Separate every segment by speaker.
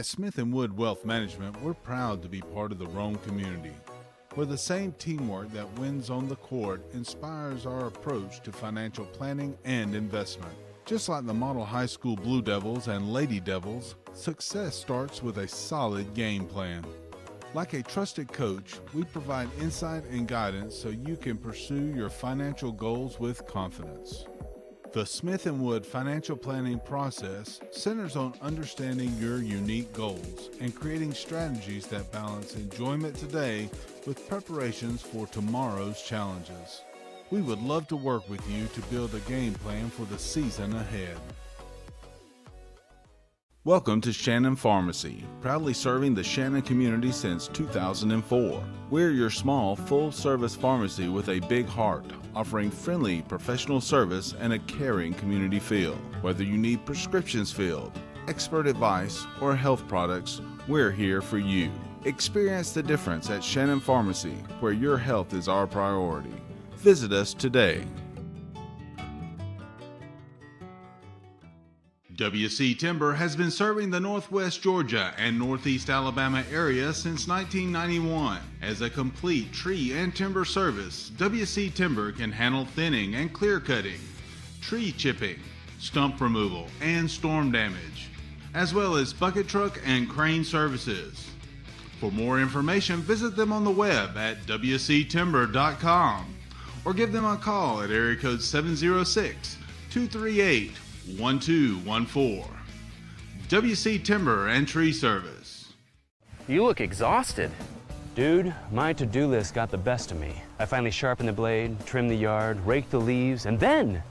Speaker 1: At Smith & Wood Wealth Management, we're proud to be part of the Rome community, where the same teamwork that wins on the court inspires our approach to financial planning and investment. Just like the model high school Blue Devils and Lady Devils, success starts with a solid game plan. Like a trusted coach, we provide insight and guidance so you can pursue your financial goals with confidence. The Smith & Wood financial planning process centers on understanding your unique goals and creating strategies that balance enjoyment today with preparations for tomorrow's challenges. We would love to work with you to build a game plan for the season ahead. Welcome to Shannon Pharmacy, proudly serving the Shannon community since 2004. We're your small, full-service pharmacy with a big heart, offering friendly, professional service and a caring community feel. Whether you need prescriptions filled, expert advice, or health products, we're here for you. Experience the difference at Shannon Pharmacy, where your health is our priority. Visit us today. WC Timber has been serving the Northwest Georgia and Northeast Alabama area since 1991. As a complete tree and timber service, WC Timber can handle thinning and clear cutting, tree chipping, stump removal, and storm damage, as well as bucket truck and crane services. For more information, visit them on the web at wctimber.com or give them a call at area code 706-238-1214. WC Timber and Tree Service.
Speaker 2: You look exhausted.
Speaker 3: Dude, my to-do list got the best of me. I finally sharpened the blade, trimmed the yard, raked the leaves, and then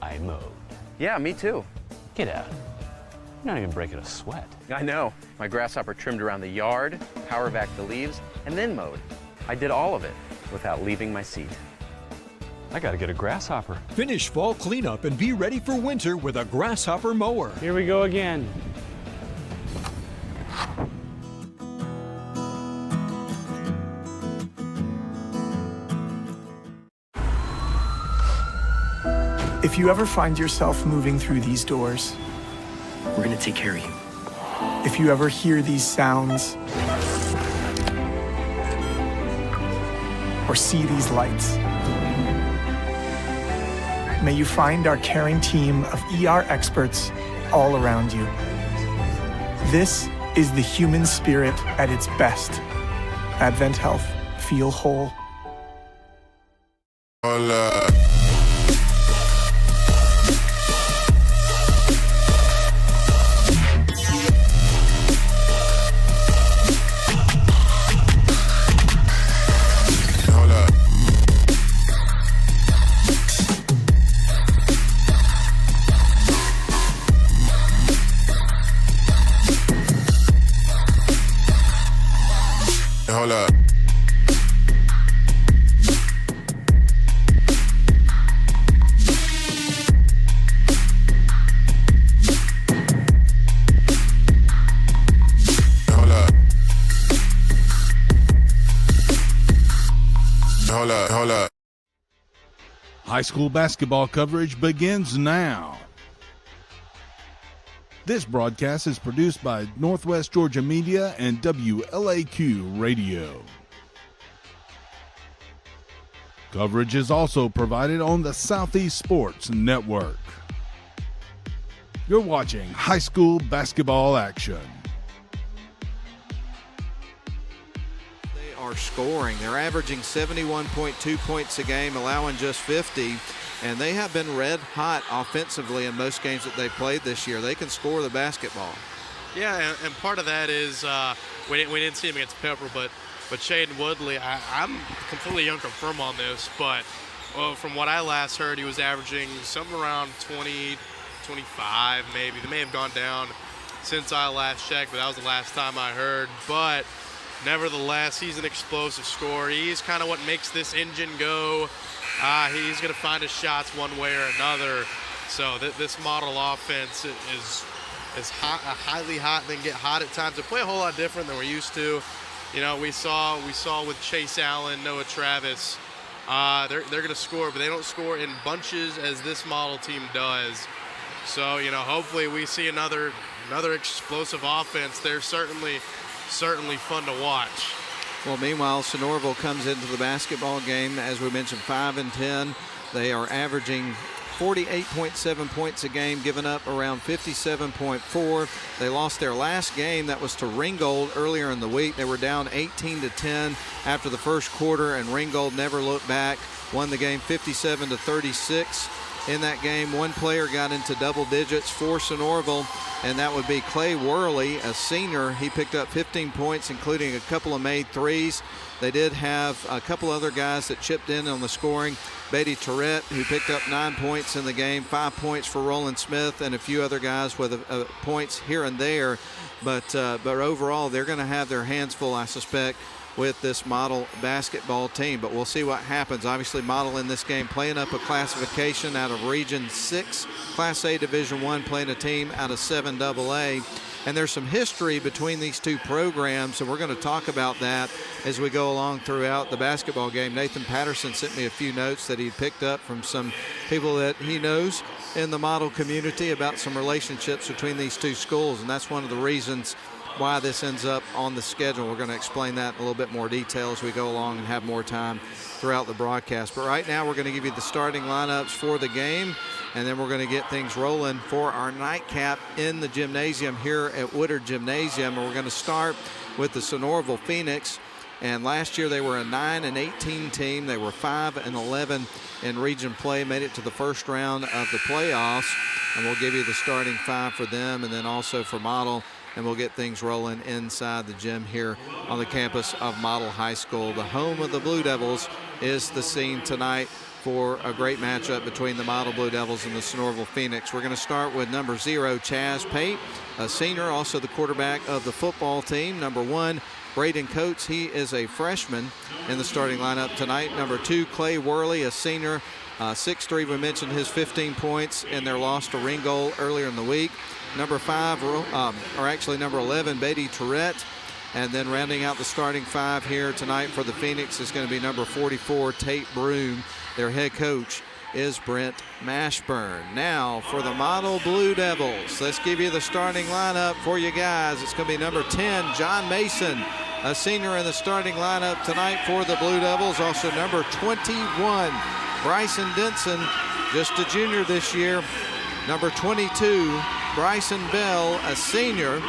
Speaker 3: I mowed.
Speaker 2: Yeah, me too.
Speaker 3: Get out. You're not even breaking a sweat.
Speaker 2: I know. My grasshopper trimmed around the yard, power vac the leaves, and then mowed. I did all of it without leaving my seat.
Speaker 3: I gotta get a grasshopper.
Speaker 4: Finish fall cleanup and be ready for winter with a grasshopper mower.
Speaker 3: Here we go again.
Speaker 5: If you ever find yourself moving through these doors,
Speaker 6: we're gonna take care of you.
Speaker 5: If you ever hear these sounds, or see these lights, may you find our caring team of ER experts all around you. This is the human spirit at its best. Advent Health. Feel whole.
Speaker 7: Hola. Hold up. Hold up.
Speaker 1: High school basketball coverage begins now. This broadcast is produced by Northwest Georgia Media and WLAQ Radio. Coverage is also provided on the Southeast Sports Network. You're watching high school basketball action.
Speaker 8: They are scoring. They're averaging 71.2 points a game, allowing just 50. And they have been red hot offensively in most games that they played this year. They can score the basketball.
Speaker 9: Yeah, and part of that is we didn't see him against Pepper, but Shaden Woodley, I'm completely unconfirmed on this, but from what I last heard, he was averaging something around 20, 25 maybe. They may have gone down since I last checked, but that was the last time I heard. But nevertheless, he's an explosive scorer. He's kind of what makes this engine go. He's going to find his shots one way or another. So this model offense is hot, highly hot, and then get hot at times. They play a whole lot different than we're used to. You know, we saw with Chase Allen, Noah Travis. They're going to score, but they don't score in bunches as this model team does. So, you know, hopefully we see another another explosive offense. They're certainly fun to watch.
Speaker 8: Well, meanwhile, Sonoraville comes into the basketball game, as we mentioned, 5-10. They are averaging 48.7 points a game, giving up around 57.4. They lost their last game. That was to Ringgold earlier in the week. They were down 18-10 after the first quarter, and Ringgold never looked back. Won the game 57-36. In that game, one player got into double digits for Sonoraville, and that would be Clay Worley, a senior. He picked up 15 points, including a couple of made threes. They did have a couple other guys that chipped in on the scoring. Beatty Tourette, who picked up 9 points in the game, 5 points for Roland Smith, and a few other guys with points here and there. But overall, they're going to have their hands full, I suspect, with this Model basketball team. But we'll see what happens. Obviously, Model in this game playing up a classification out of Region 6, Class A Division I, playing a team out of 7 AA. And there's some history between these two programs, and we're going to talk about that as we go along throughout the basketball game. Nathan Patterson sent me a few notes that he picked up from some people that he knows in the Model community about some relationships between these two schools, and that's one of the reasons why this ends up on the schedule. We're going to explain that in a little bit more detail as we go along and have more time throughout the broadcast. But right now we're going to give you the starting lineups for the game, and then we're going to get things rolling for our nightcap in the gymnasium here at Woodard Gymnasium. And we're going to start with the Sonoraville Phoenix. And last year they were a 9-18 team. They were 5-11 in region play, made it to the first round of the playoffs. And we'll give you the starting five for them, and then also for Model. And we'll get things rolling inside the gym here on the campus of Model High School. The home of the Blue Devils is the scene tonight for a great matchup between the Model Blue Devils and the Sonoraville Phoenix. We're going to start with number 0, Chaz Pate, a senior, also the quarterback of the football team. Number 1, Braden Coates, he is a freshman in the starting lineup tonight. Number 2, Clay Worley, a senior, 6'3", we mentioned his 15 points in their loss to Ringgold earlier in the week. Number 5, or actually number 11, Beatty Tourette. And then rounding out the starting five here tonight for the Phoenix is going to be number 44, Tate Broom. Their head coach is Brent Mashburn. Now for the Model Blue Devils, let's give you the starting lineup for you guys. It's going to be number 10, John Mason, a senior in the starting lineup tonight for the Blue Devils. Also number 21, Bryson Denson, just a junior this year. Number 22, Bryson Bell, a senior.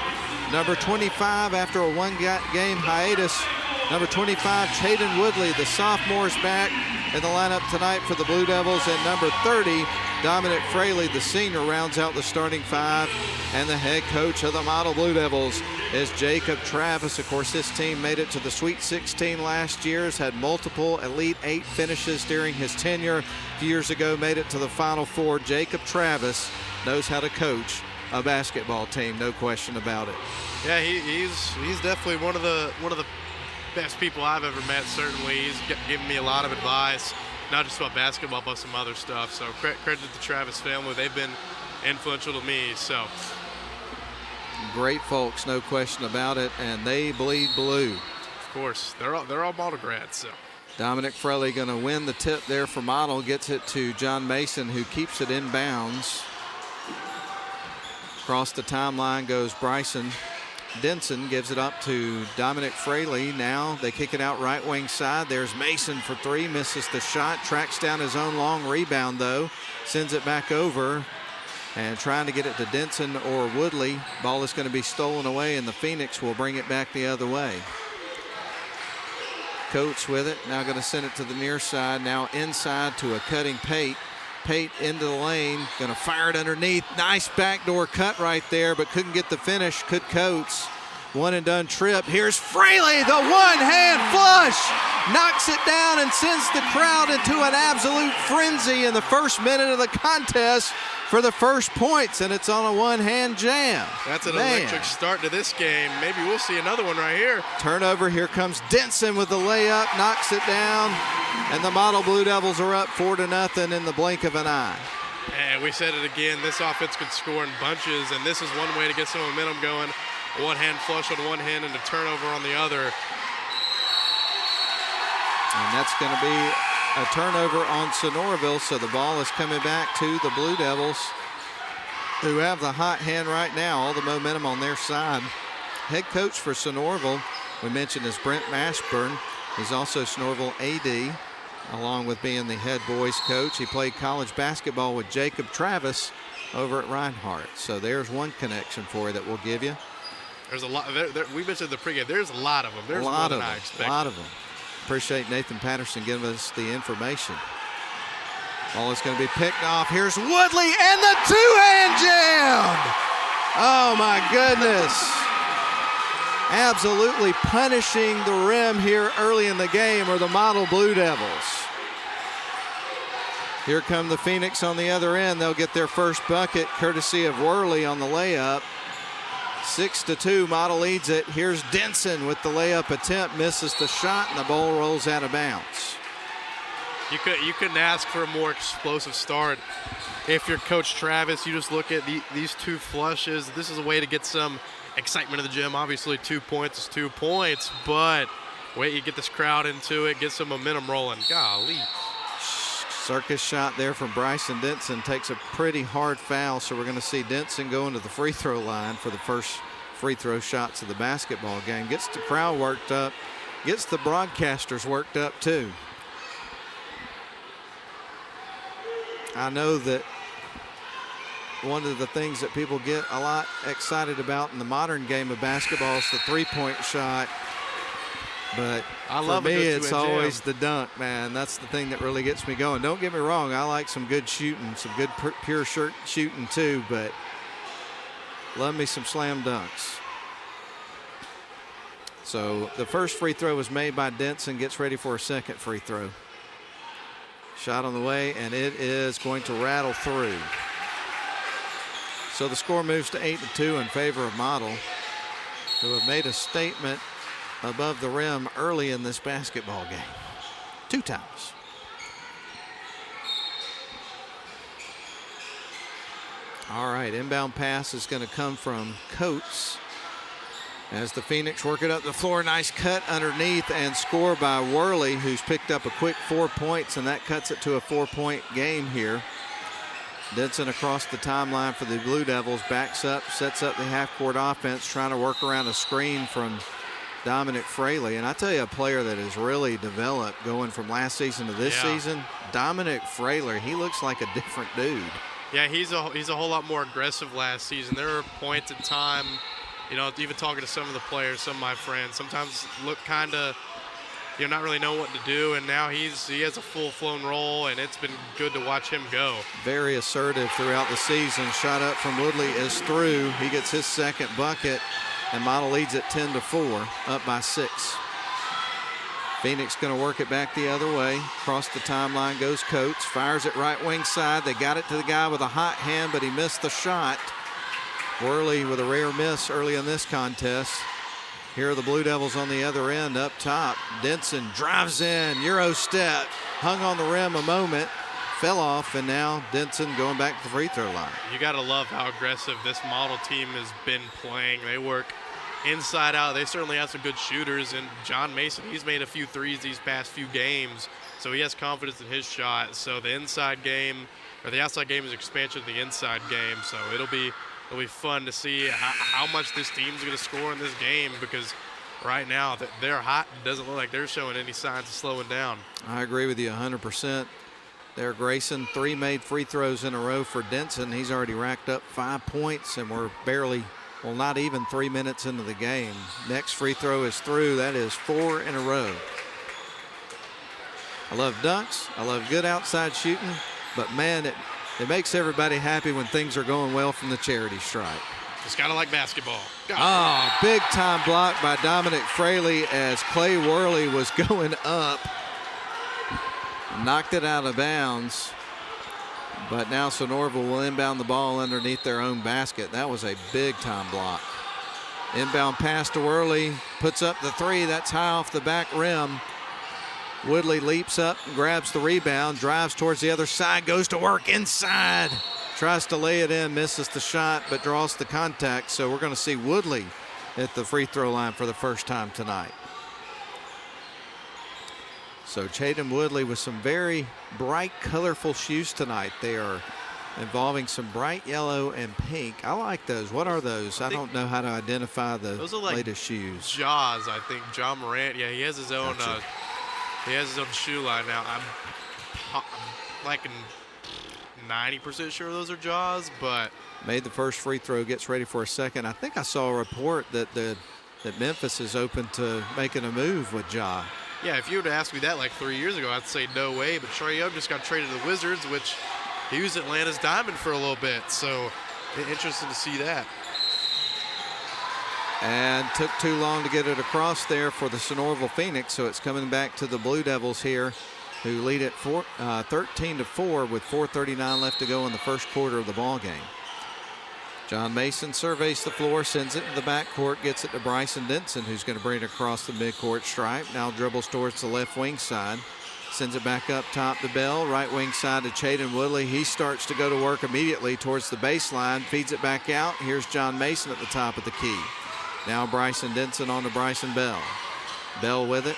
Speaker 8: Number 25, after a one-game hiatus, number 25, Chaden Woodley, the sophomore, is back in the lineup tonight for the Blue Devils. And number 30, Dominic Fraley, the senior, rounds out the starting five. And the head coach of the Model Blue Devils is Jacob Travis. Of course, this team made it to the Sweet 16 last year, has had multiple Elite 8 finishes during his tenure. A few years ago, made it to the Final Four. Jacob Travis knows how to coach a basketball team, no question about it.
Speaker 9: Yeah, he's definitely one of the best people I've ever met. Certainly, he's given me a lot of advice, not just about basketball, but some other stuff. So credit to the Travis family; they've been influential to me. So
Speaker 8: great folks, no question about it, and they bleed blue.
Speaker 9: Of course, they're all Model grads. So
Speaker 8: Dominic Fraley going to win the tip there for Model, gets it to John Mason, who keeps it in bounds. Across the timeline goes Bryson Denson, gives it up to Dominic Fraley. Now they kick it out right wing side. There's Mason for 3, misses the shot, tracks down his own long rebound though, sends it back over and trying to get it to Denson or Woodley. Ball is going to be stolen away, and the Phoenix will bring it back the other way. Coates with it, now going to send it to the near side, now inside to a cutting Pate. Pate into the lane, going to fire it underneath. Nice backdoor cut right there, but couldn't get the finish. Could Coates. One and done trip. Here's Fraley, the one-hand flush. Knocks it down and sends the crowd into an absolute frenzy in the first minute of the contest for the first points, and it's on a one-hand jam.
Speaker 9: That's an electric start to this game. Maybe we'll see another one right here.
Speaker 8: Turnover, here comes Denson with the layup, knocks it down, and the Model Blue Devils are up 4-0 in the blink of an eye.
Speaker 9: And we said it again, this offense could score in bunches, and this is one way to get some momentum going. One-hand flush on one hand and a turnover on the other.
Speaker 8: And that's going to be a turnover on Sonoraville, so the ball is coming back to the Blue Devils. who have the hot hand right now, all the momentum on their side. Head coach for Sonoraville, we mentioned, is Brent Mashburn. He's also Sonoraville AD, along with being the head boys coach. He played college basketball with Jacob Travis over at Reinhardt. So there's one connection for you that we'll give you.
Speaker 9: There's a lot. We mentioned the pregame. There's a lot of them. There's
Speaker 8: a lot
Speaker 9: more
Speaker 8: of
Speaker 9: than
Speaker 8: them.
Speaker 9: I expected.
Speaker 8: A lot of them. Appreciate Nathan Patterson giving us the information. Ball is going to be picked off. Here's Woodley and the two-hand jam. Oh my goodness. Absolutely punishing the rim here early in the game are the model Blue Devils. Here come the Phoenix on the other end. They'll get their first bucket courtesy of Worley on the layup. 6-2, Model leads it. Here's Denson with the layup attempt, misses the shot, and the ball rolls out of bounds.
Speaker 9: You couldn't ask for a more explosive start. If you're Coach Travis, you just look at these two flushes. This is a way to get some excitement in the gym. Obviously, 2 points is 2 points, but wait, you get this crowd into it, get some momentum rolling. Golly.
Speaker 8: Circus shot there from Bryson Denson, takes a pretty hard foul, so we're going to see Denson go into the free throw line for the first free throw shots of the basketball game. Gets the crowd worked up, gets the broadcasters worked up too. I know that one of the things that people get a lot excited about in the modern game of basketball is the three-point shot. But for me, it's always the dunk, man. That's the thing that really gets me going. Don't get me wrong, I like some good shooting, some good pure shooting too, but love me some slam dunks. So the first free throw was made by Denson, gets ready for a second free throw. Shot on the way, and it is going to rattle through. So the score moves to 8-2 in favor of Model, who have made a statement above the rim early in this basketball game. 2 times. All right, inbound pass is going to come from Coates as the Phoenix work it up the floor. Nice cut underneath and score by Worley, who's picked up a quick 4 points, and that cuts it to a 4-point game here. Denson across the timeline for the Blue Devils, backs up, sets up the half-court offense, trying to work around a screen from Dominic Fraley. And I tell you, a player that has really developed going from last season to this season, Dominic Fraley, he looks like a different dude.
Speaker 9: Yeah, he's a whole lot more aggressive last season. There were points in time, you know, even talking to some of the players, some of my friends, sometimes look kind of, you not really know what to do, and now he has a full-flown role, and it's been good to watch him go. Very assertive throughout the season. Shot up from Woodley is through. He gets his second bucket, and Model leads it 10-4, up by 6. Phoenix going to work it back the other way. Across the timeline goes Coates, fires it right wing side. They got it to the guy with a hot hand, but he missed the shot. Worley with a rare miss early in this contest. Here are the Blue Devils on the other end up top. Denson drives in, Euro step, hung on the rim a moment, fell off, and now Denson going back to the free throw line.
Speaker 10: You got to love how aggressive this Model team has been playing. They work inside out. They certainly have some good shooters, and John Mason, he's made a few threes these past few games, so he has confidence in his shot. So the inside game, or the outside game, is expansion of the inside game. So it'll be fun to see how much this team's going to score in this game, because right now they're hot. It doesn't look like they're showing any signs of slowing down.
Speaker 8: I agree with you 100%. There, Grayson, 3 made free throws in a row for Denson. He's already racked up 5 points, and we're barely, well, not even 3 minutes into the game. Next free throw is through. That is 4 in a row. I love dunks. I love good outside shooting, but man, it makes everybody happy when things are going well from the charity stripe.
Speaker 10: It's kind of like basketball.
Speaker 8: Big time block by Dominic Fraley as Clay Worley was going up. Knocked it out of bounds. But now Sonoraville will inbound the ball underneath their own basket. That was a big time block. Inbound pass to Worley, puts up the 3. That's high off the back rim. Woodley leaps up, grabs the rebound, drives towards the other side, goes to work inside. Tries to lay it in, misses the shot, but draws the contact. So we're going to see Woodley at the free throw line for the first time tonight. So Chatham Woodley with some very bright, colorful shoes tonight. They are involving some bright yellow and pink. I like those. What are those? I don't know how to identify the
Speaker 9: those are like
Speaker 8: latest shoes.
Speaker 9: Jaws, I think. John Morant. Yeah, he has his own.
Speaker 8: Gotcha.
Speaker 9: He has his own shoe line now. I'm like 90% sure those are Jaws, but
Speaker 8: Made the first free throw, gets ready for a second. I think I saw a report that that Memphis is open to making a move with Ja.
Speaker 9: yeah, if you were to ask me that like 3 years ago, I'd say no way. But Trae Young just got traded to the Wizards, which he was Atlanta's diamond for a little bit. So interesting to see that.
Speaker 8: And took too long to get it across there for the Sonoraville Phoenix, so it's coming back to the Blue Devils here, who lead it 13-4 with 4:39 left to go in the first quarter of the ball game. John Mason surveys the floor, sends it to the backcourt, gets it to Bryson Denson, who's going to bring it across the midcourt stripe. Now dribbles towards the left wing side. Sends it back up top to Bell, right wing side to Chaden Woodley. He starts to go to work immediately towards the baseline, feeds it back out. Here's John Mason at the top of the key. Now Bryson Denson on to Bryson Bell. Bell with it,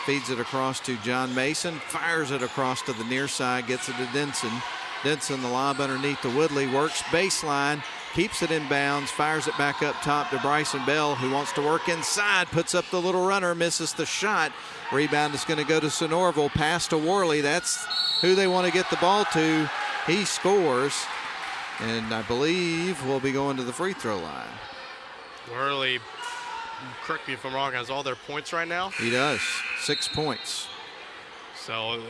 Speaker 8: feeds it across to John Mason, fires it across to the near side, gets it to Denson. Denson, the lob underneath to Woodley, works baseline, keeps it in bounds, fires it back up top to Bryson Bell, who wants to work inside, puts up the little runner, misses the shot. Rebound is going to go to Sonoraville, pass to Worley. That's who they want to get the ball to. He scores, and I believe will be going to the free throw line.
Speaker 9: Worley, correct me if I'm wrong, has all their points right now.
Speaker 8: He does, 6 points.
Speaker 9: So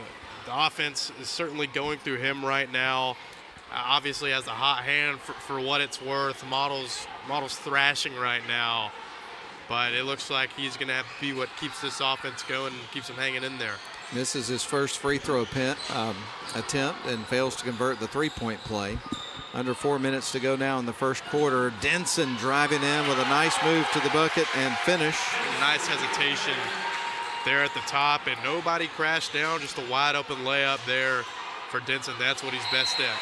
Speaker 9: the offense is certainly going through him right now. Obviously has a hot hand for what it's worth. Model's thrashing right now. But it looks like he's going to have to be what keeps this offense going and keeps them hanging in there.
Speaker 8: Misses his first free throw attempt and fails to convert the three-point play. Under 4 minutes to go now in the first quarter. Denson driving in with a nice move to the bucket and finish.
Speaker 9: Nice hesitation there at the top, and nobody crashed down. Just a wide open layup there for Denson. That's what he's best at.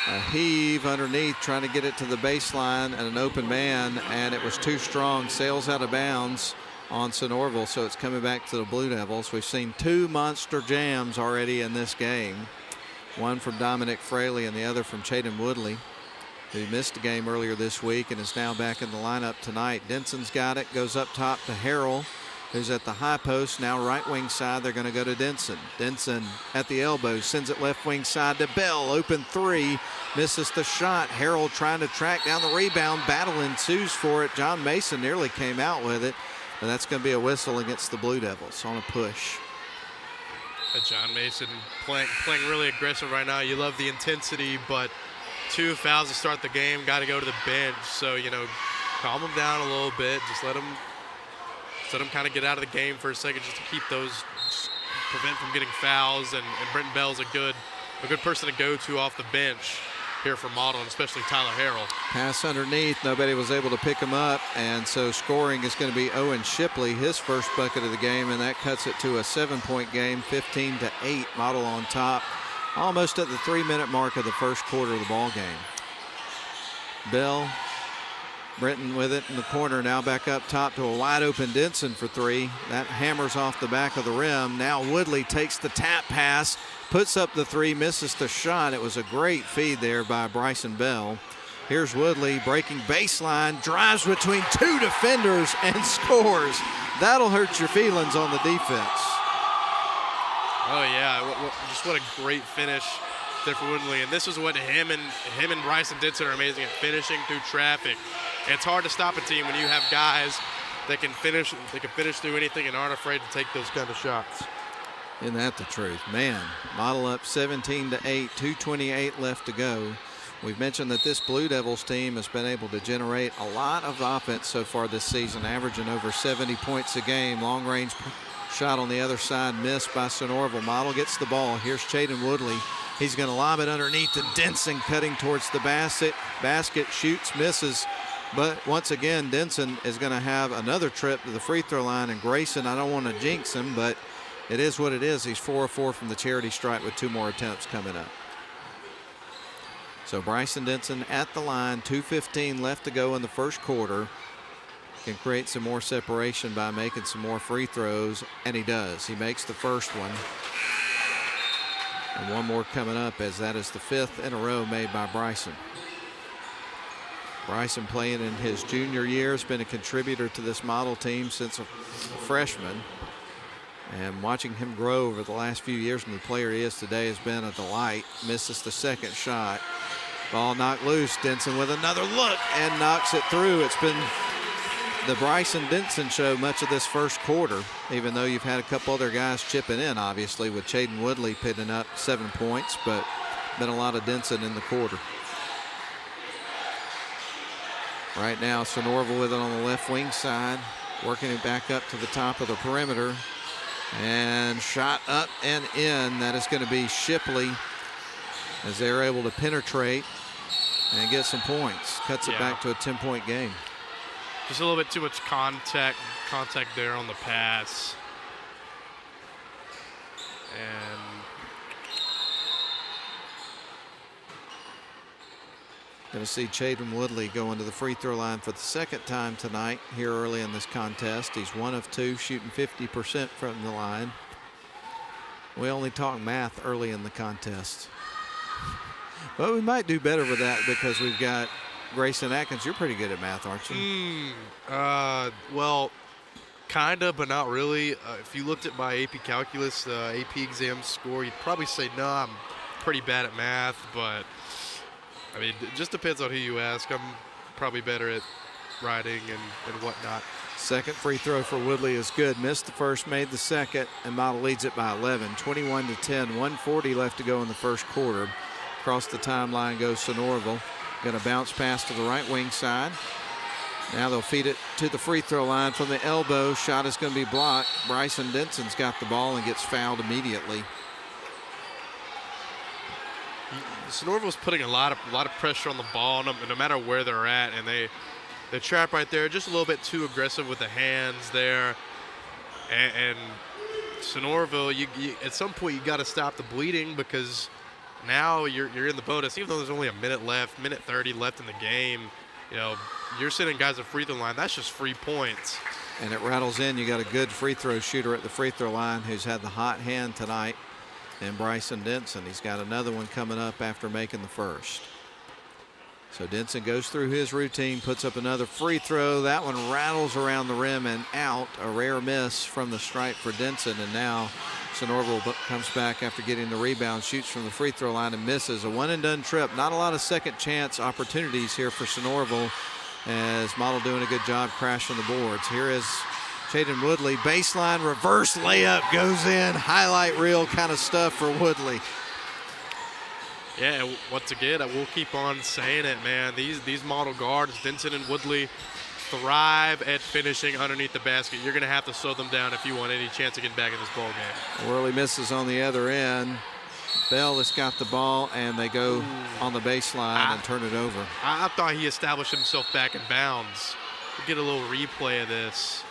Speaker 8: A heave underneath, trying to get it to the baseline and an open man, and it was too strong. Sails out of bounds on Sonoraville, so it's coming back to the Blue Devils. We've seen two monster jams already in this game. One from Dominic Fraley and the other from Chaden Woodley, who missed a game earlier this week and is now back in the lineup tonight. Denson's got it, goes up top to Harrell, who's at the high post. Now right wing side, they're going to go to Denson. Denson at the elbow, sends it left wing side to Bell. Open three, misses the shot. Harrell trying to track down the rebound. Battle ensues for it. John Mason nearly came out with it, but that's going to be a whistle against the Blue Devils on a push.
Speaker 9: John Mason playing really aggressive right now. You love the intensity, but 2 fouls to start the game. Got to go to the bench. So, calm them down a little bit. Just let them kind of get out of the game for a second, just to keep those, just prevent from getting fouls. And Brenton Bell's a good person to go to off the bench here for Model, and especially Tyler Harrell.
Speaker 8: Pass underneath, nobody was able to pick him up, and so scoring is going to be Owen Shipley, his first bucket of the game, and that cuts it to a 7-point game, 15-8. Model on top, almost at the 3-minute mark of the first quarter of the ball game. Bell, Brenton with it in the corner, now back up top to a wide open Denson for three. That hammers off the back of the rim. Now Woodley takes the tap pass, puts up the three, misses the shot. It was a great feed there by Bryson Bell. Here's Woodley breaking baseline, drives between two defenders and scores. That'll hurt your feelings on the defense.
Speaker 9: Oh yeah, just what a great finish there for Woodley. And this is what him and Bryson Denson are amazing at, finishing through traffic. And it's hard to stop a team when you have guys that can finish through anything and aren't afraid to take those kind of shots.
Speaker 8: Isn't that the truth? Man, Model up 17-8, 2:28 left to go. We've mentioned that this Blue Devils team has been able to generate a lot of offense so far this season, averaging over 70 points a game. Long range shot on the other side, missed by Sonoraville. Model gets the ball. Here's Chaden Woodley. He's going to lob it underneath to Denson, cutting towards the basket, shoots, misses. But once again, Denson is going to have another trip to the free throw line. And Grayson, I don't want to jinx him, but it is what it is. He's 4 of 4 from the charity stripe with 2 more attempts coming up. So Bryson Denson at the line, 2:15 left to go in the first quarter. Can create some more separation by making some more free throws, and he does. He makes the first one. And one more coming up, as that is the 5th in a row made by Bryson. Bryson, playing in his junior year, has been a contributor to this model team since a freshman. And watching him grow over the last few years and the player he is today has been a delight. Misses the second shot. Ball knocked loose. Denson with another look and knocks it through. It's been the Bryson Denson show much of this first quarter, even though you've had a couple other guys chipping in, obviously, with Chaden Woodley picking up 7 points, but been a lot of Denson in the quarter. Right now, Sonoraville with it on the left wing side, working it back up to the top of the perimeter. And shot up and in. That is going to be Shipley, as they're able to penetrate and get some points. Cuts it back to a 10-point game.
Speaker 9: Just a little bit too much contact there on the pass. And
Speaker 8: going to see Chaden Woodley go into the free throw line for the second time tonight here early in this contest. He's 1 of 2, shooting 50% from the line. We only talk math early in the contest. But we might do better with that because we've got Grayson Atkins. You're pretty good at math, aren't you?
Speaker 9: Well, kind of, but not really. If you looked at my AP Calculus AP exam score, you'd probably say, no, I'm pretty bad at math, but I mean, it just depends on who you ask. I'm probably better at writing and whatnot.
Speaker 8: Second free throw for Woodley is good. Missed the first, made the second, and Model leads it by 11. 21-10, 1:40 left to go in the first quarter. Across the timeline goes Sonoraville. Going to bounce pass to the right wing side. Now they'll feed it to the free throw line from the elbow. Shot is going to be blocked. Bryson Denson's got the ball and gets fouled immediately.
Speaker 9: Sonoraville's putting a lot of pressure on the ball, no matter where they're at, and they trap right there, just a little bit too aggressive with the hands there. And Sonoraville, you at some point you got to stop the bleeding, because now you're in the bonus, even though there's only a minute left, minute 30 left in the game. You know, you're sending guys at free throw line. That's just free points.
Speaker 8: And it rattles in. You got a good free throw shooter at the free throw line who's had the hot hand tonight. And Bryson Denson, he's got another one coming up after making the first. So Denson goes through his routine, puts up another free throw. That one rattles around the rim and out. A rare miss from the stripe for Denson. And now Sonoraville comes back after getting the rebound, shoots from the free throw line and misses. A one and done trip. Not a lot of second chance opportunities here for Sonoraville, as Model doing a good job crashing the boards. Here is Chaden Woodley, baseline reverse layup goes in. Highlight reel kind of stuff for Woodley.
Speaker 9: Yeah, once again, I will keep on saying it, man. These Model guards, Denson and Woodley, thrive at finishing underneath the basket. You're going to have to slow them down if you want any chance of getting back in this ball game.
Speaker 8: Worley misses on the other end. Bell has got the ball, and they go on the baseline and turn it over.
Speaker 9: I thought he established himself back in bounds. We'll get a little replay of this.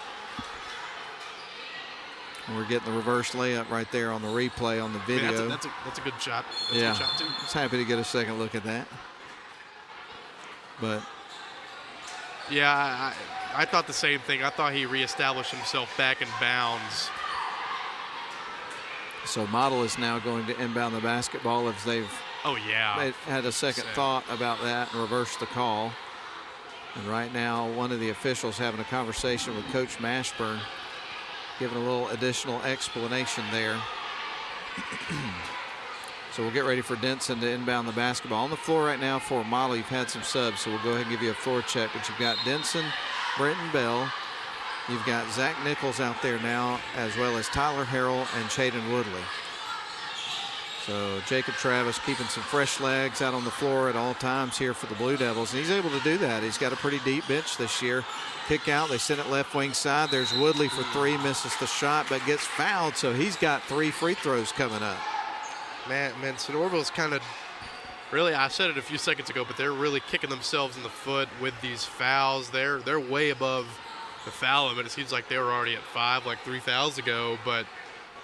Speaker 8: We're getting the reverse layup right there on the replay on the video.
Speaker 9: Yeah, that's a good shot. That's
Speaker 8: yeah,
Speaker 9: a good shot too.
Speaker 8: I was happy to get a second look at that. But
Speaker 9: yeah, I thought the same thing. I thought he reestablished himself back in bounds.
Speaker 8: So Model is now going to inbound the basketball as they've had a second thought about that and reversed the call. And right now, one of the officials having a conversation with Coach Mashburn, giving a little additional explanation there. So we'll get ready for Denson to inbound the basketball. On the floor right now for Model, you've had some subs, so we'll go ahead and give you a floor check. But you've got Denson, Brenton Bell. You've got Zach Nichols out there now, as well as Tyler Harrell and Chaden Woodley. So Jacob Travis keeping some fresh legs out on the floor at all times here for the Blue Devils. And he's able to do that. He's got a pretty deep bench this year. Kick out, they send it left wing side. There's Woodley for three, misses the shot, but gets fouled. So he's got 3 free throws coming up.
Speaker 9: Man, Sonoraville's kind of really, I said it a few seconds ago, but they're really kicking themselves in the foot with these fouls. They're way above the foul limit. It seems like they were already at 5, like 3 fouls ago. But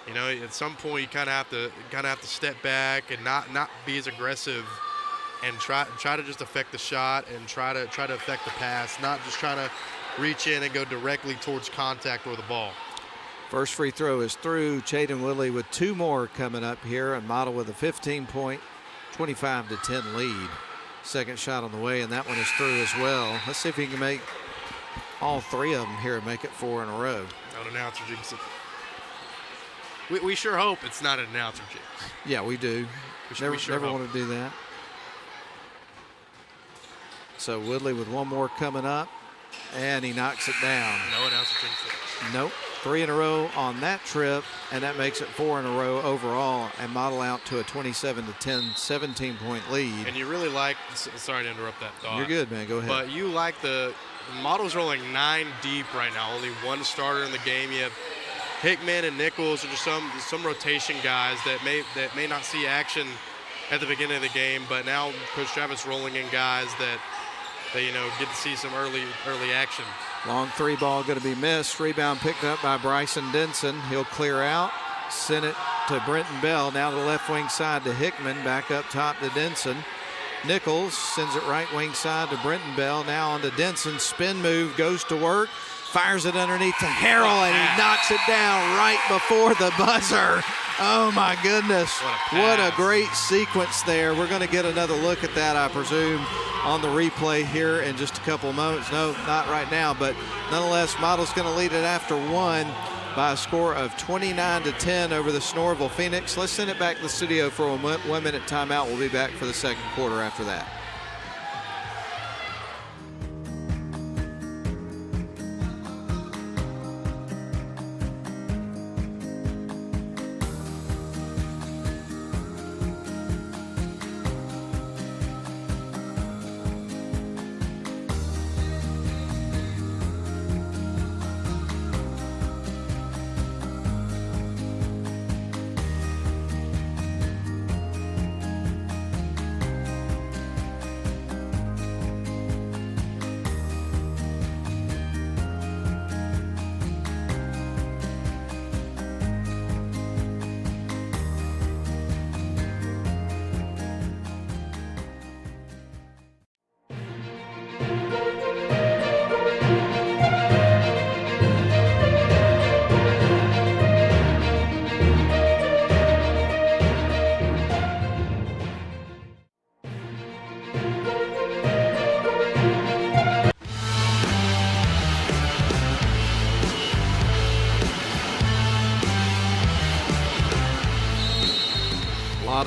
Speaker 9: you know, at some point you kind of have to step back and not be as aggressive, and try to just affect the shot and try to affect the pass, not just trying to reach in and go directly towards contact or the ball.
Speaker 8: First free throw is through. Chaden Woodley with 2 more coming up here, and Model with a 15-point, 25-10 lead. Second shot on the way, and that one is through as well. Let's see if he can make all 3 of them here and make it 4 in a row.
Speaker 9: Not an announcer jinx. We sure hope it's not an announcer jinx.
Speaker 8: Yeah, we do. Never want to do that. So Woodley with 1 more coming up, and he knocks it down.
Speaker 9: No announcer jinx.
Speaker 8: Nope. 3 in a row on that trip, and that makes it 4 in a row overall, and Model out to a 27-10, 17-point lead.
Speaker 9: And you really like, sorry to interrupt that thought.
Speaker 8: You're good, man. Go ahead.
Speaker 9: But you like the Model's rolling 9 deep right now. Only 1 starter in the game. You have Hickman and Nichols, or just some rotation guys that may not see action at the beginning of the game, but now Coach Travis rolling in guys that get to see some early action.
Speaker 8: Long 3 ball going to be missed. Rebound picked up by Bryson Denson. He'll clear out, send it to Brenton Bell. Now to the left wing side to Hickman. Back up top to Denson. Nichols sends it right wing side to Brenton Bell. Now on to Denson. Spin move, goes to work. Fires it underneath to Harrell, and he knocks it down right before the buzzer. Oh, my goodness. What a great sequence there. We're going to get another look at that, I presume, on the replay here in just a couple of moments. No, not right now, but nonetheless, Model's going to lead it after 1 by a score of 29-10 over the Sonoraville Phoenix. Let's send it back to the studio for a 1-minute timeout. We'll be back for the second quarter after that.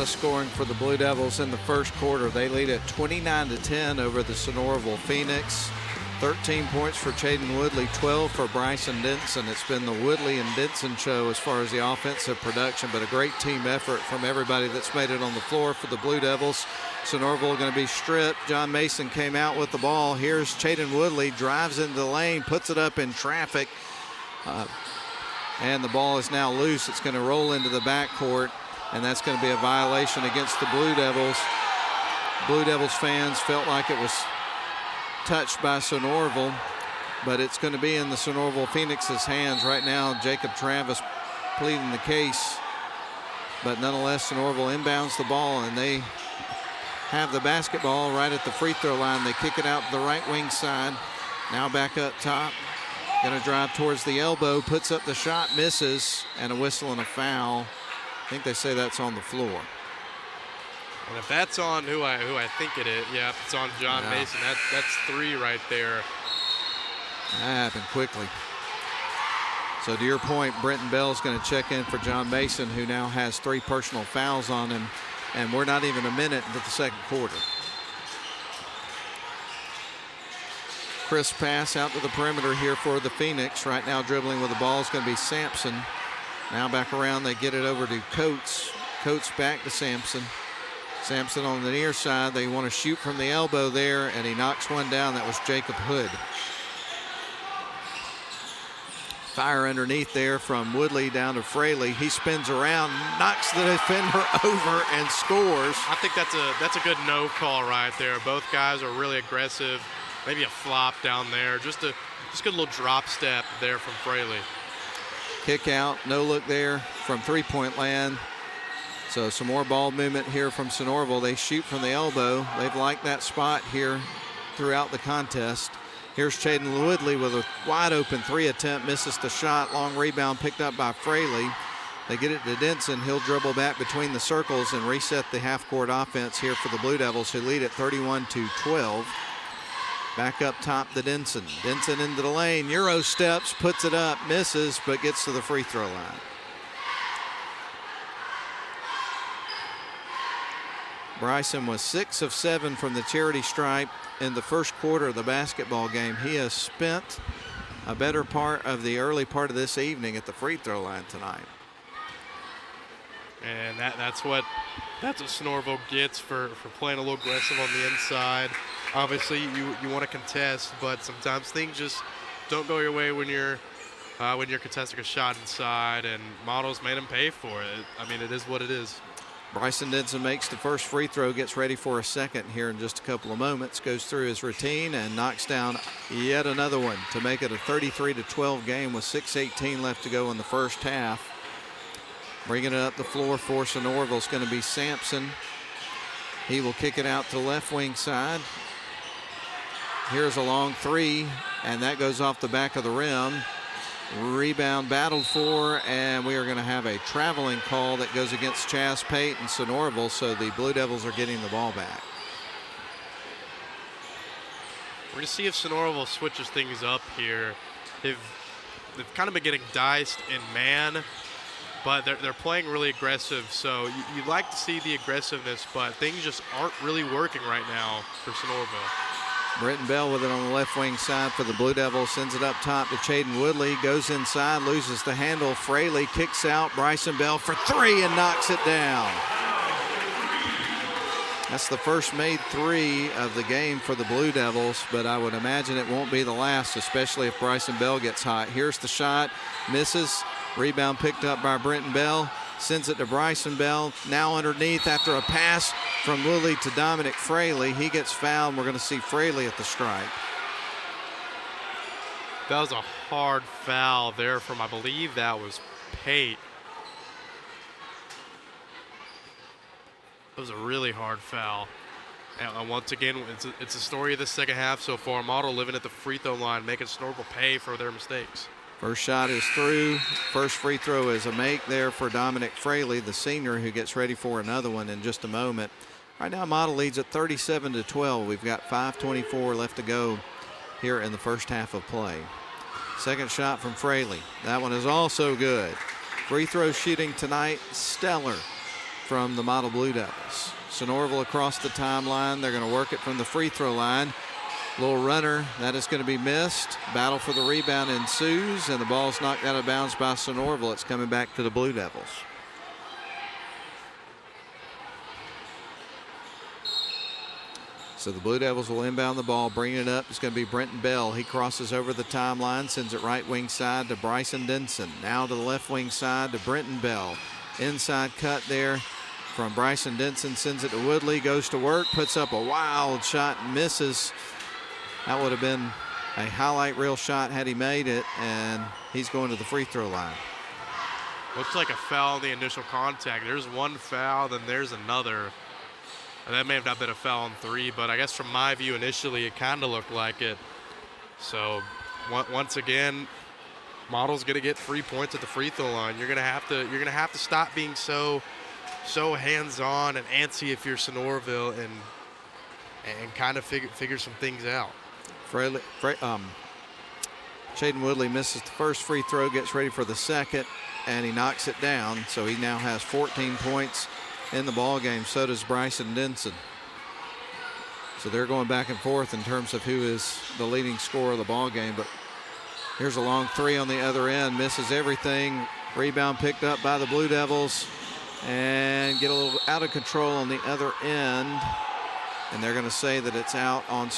Speaker 8: Scoring for the Blue Devils in the first quarter. They lead at 29-10 over the Sonoraville Phoenix. 13 points for Chaden Woodley, 12 for Bryson Denson. It's been the Woodley and Denson show as far as the offensive production, but a great team effort from everybody that's made it on the floor for the Blue Devils. Sonoraville going to be stripped. John Mason came out with the ball. Here's Chaden Woodley, drives into the lane, puts it up in traffic, and the ball is now loose. It's going to roll into the backcourt, and that's going to be a violation against the Blue Devils. Blue Devils fans felt like it was touched by Sonoraville, but it's going to be in the Sonoraville Phoenix's hands right now. Jacob Travis pleading the case, but nonetheless Sonoraville inbounds the ball, and they have the basketball right at the free throw line. They kick it out to the right wing side. Now back up top, going to drive towards the elbow, puts up the shot, misses, and a whistle and a foul. I think they say that's on the floor.
Speaker 9: And if that's on who I think it is, yeah, if it's on John Mason, that's 3 right there.
Speaker 8: That happened quickly. So to your point, Brenton Bell's going to check in for John Mason, who now has 3 personal fouls on him, and we're not even a minute into the second quarter. Crisp pass out to the perimeter here for the Phoenix. Right now dribbling with the ball is going to be Sampson. Now back around, they get it over to Coates. Coates back to Sampson. Sampson on the near side. They want to shoot from the elbow there, and he knocks one down. That was Jacob Hood. Fire underneath there from Woodley down to Fraley. He spins around, knocks the defender over, and scores.
Speaker 9: I think that's a good no call right there. Both guys are really aggressive. Maybe a flop down there. Just a good little drop step there from Fraley.
Speaker 8: Kick out, no look there from three-point land. So some more ball movement here from Sonoraville. They shoot from the elbow. They've liked that spot here throughout the contest. Here's Chaden Woodley with a wide open 3 attempt, misses the shot. Long rebound picked up by Fraley. They get it to Denson. He'll dribble back between the circles and reset the half-court offense here for the Blue Devils, who lead at 31-12. Back up top to Denson. Denson into the lane. Euro steps, puts it up, misses, but gets to the free throw line. Bryson was 6 of 7 from the charity stripe in the first quarter of the basketball game. He has spent a better part of the early part of this evening at the free throw line tonight.
Speaker 9: And that's what Sonoraville gets for playing a little aggressive on the inside. Obviously, you want to contest, but sometimes things just don't go your way when you're contesting a shot inside, and Models made him pay for it. I mean, it is what it is.
Speaker 8: Bryson Denson makes the first free throw, gets ready for a second here in just a couple of moments, goes through his routine and knocks down yet another one to make it a 33-12 game with 6:18 left to go in the first half. Bringing it up the floor for Sonoraville is going to be Sampson. He will kick it out to the left wing side. Here's a long 3, and that goes off the back of the rim. Rebound battled for, and we are going to have a traveling call that goes against Chaz Pate and Sonoraville, so the Blue Devils are getting the ball back.
Speaker 9: We're going to see if Sonoraville switches things up here. They've kind of been getting diced in man, but they're playing really aggressive, so you'd like to see the aggressiveness, but things just aren't really working right now for Sonoraville.
Speaker 8: Brenton Bell with it on the left wing side for the Blue Devils, sends it up top to Chaden Woodley, goes inside, loses the handle. Fraley kicks out. Bryson Bell for 3 and knocks it down. That's the first made 3 of the game for the Blue Devils, but I would imagine it won't be the last, especially if Bryson Bell gets hot. Here's the shot, misses. Rebound picked up by Brenton Bell. Sends it to Bryson Bell. Now underneath after a pass from Woodley to Dominic Fraley. He gets fouled. We're going to see Fraley at the stripe.
Speaker 9: That was a hard foul there from, I believe that was Pate. It was a really hard foul. And once again, it's a story of the second half so far. Model living at the free throw line, making Sonoraville pay for their mistakes.
Speaker 8: First shot is through. First free throw is a make there for Dominic Fraley, the senior, who gets ready for another one in just a moment. Right now, Model leads at 37-12. We've got 5:24 left to go here in the first half of play. Second shot from Fraley. That one is also good. Free throw shooting tonight, stellar from the Model Blue Devils. Sonoraville across the timeline. They're going to work it from the free throw line. Little runner, that is going to be missed. Battle for the rebound ensues, and the ball's knocked out of bounds by Sonoraville. It's coming back to the Blue Devils. So the Blue Devils will inbound the ball, bring it up. It's going to be Brenton Bell. He crosses over the timeline, sends it right wing side to Bryson Denson. Now to the left wing side to Brenton Bell. Inside cut there from Bryson Denson, sends it to Woodley, goes to work, puts up a wild shot and misses. That would have been a highlight reel shot had he made it, and he's going to the free throw line.
Speaker 9: Looks like a foul on the initial contact. There's one foul, then there's another. And that may have not been a foul on 3, but I guess from my view initially it kind of looked like it. So once again, Model's going to get 3 points at the free throw line. You're going to have to stop being so hands-on and antsy if you're Sonoraville and kind of figure some things out.
Speaker 8: Chaden Woodley misses the first free throw, gets ready for the second, and he knocks it down. So he now has 14 points in the ball game. So does Bryson Denson. So they're going back and forth in terms of who is the leading scorer of the ball game. But here's a long 3 on the other end, misses everything. Rebound picked up by the Blue Devils, and get a little out of control on the other end. And they're going to say that it's out on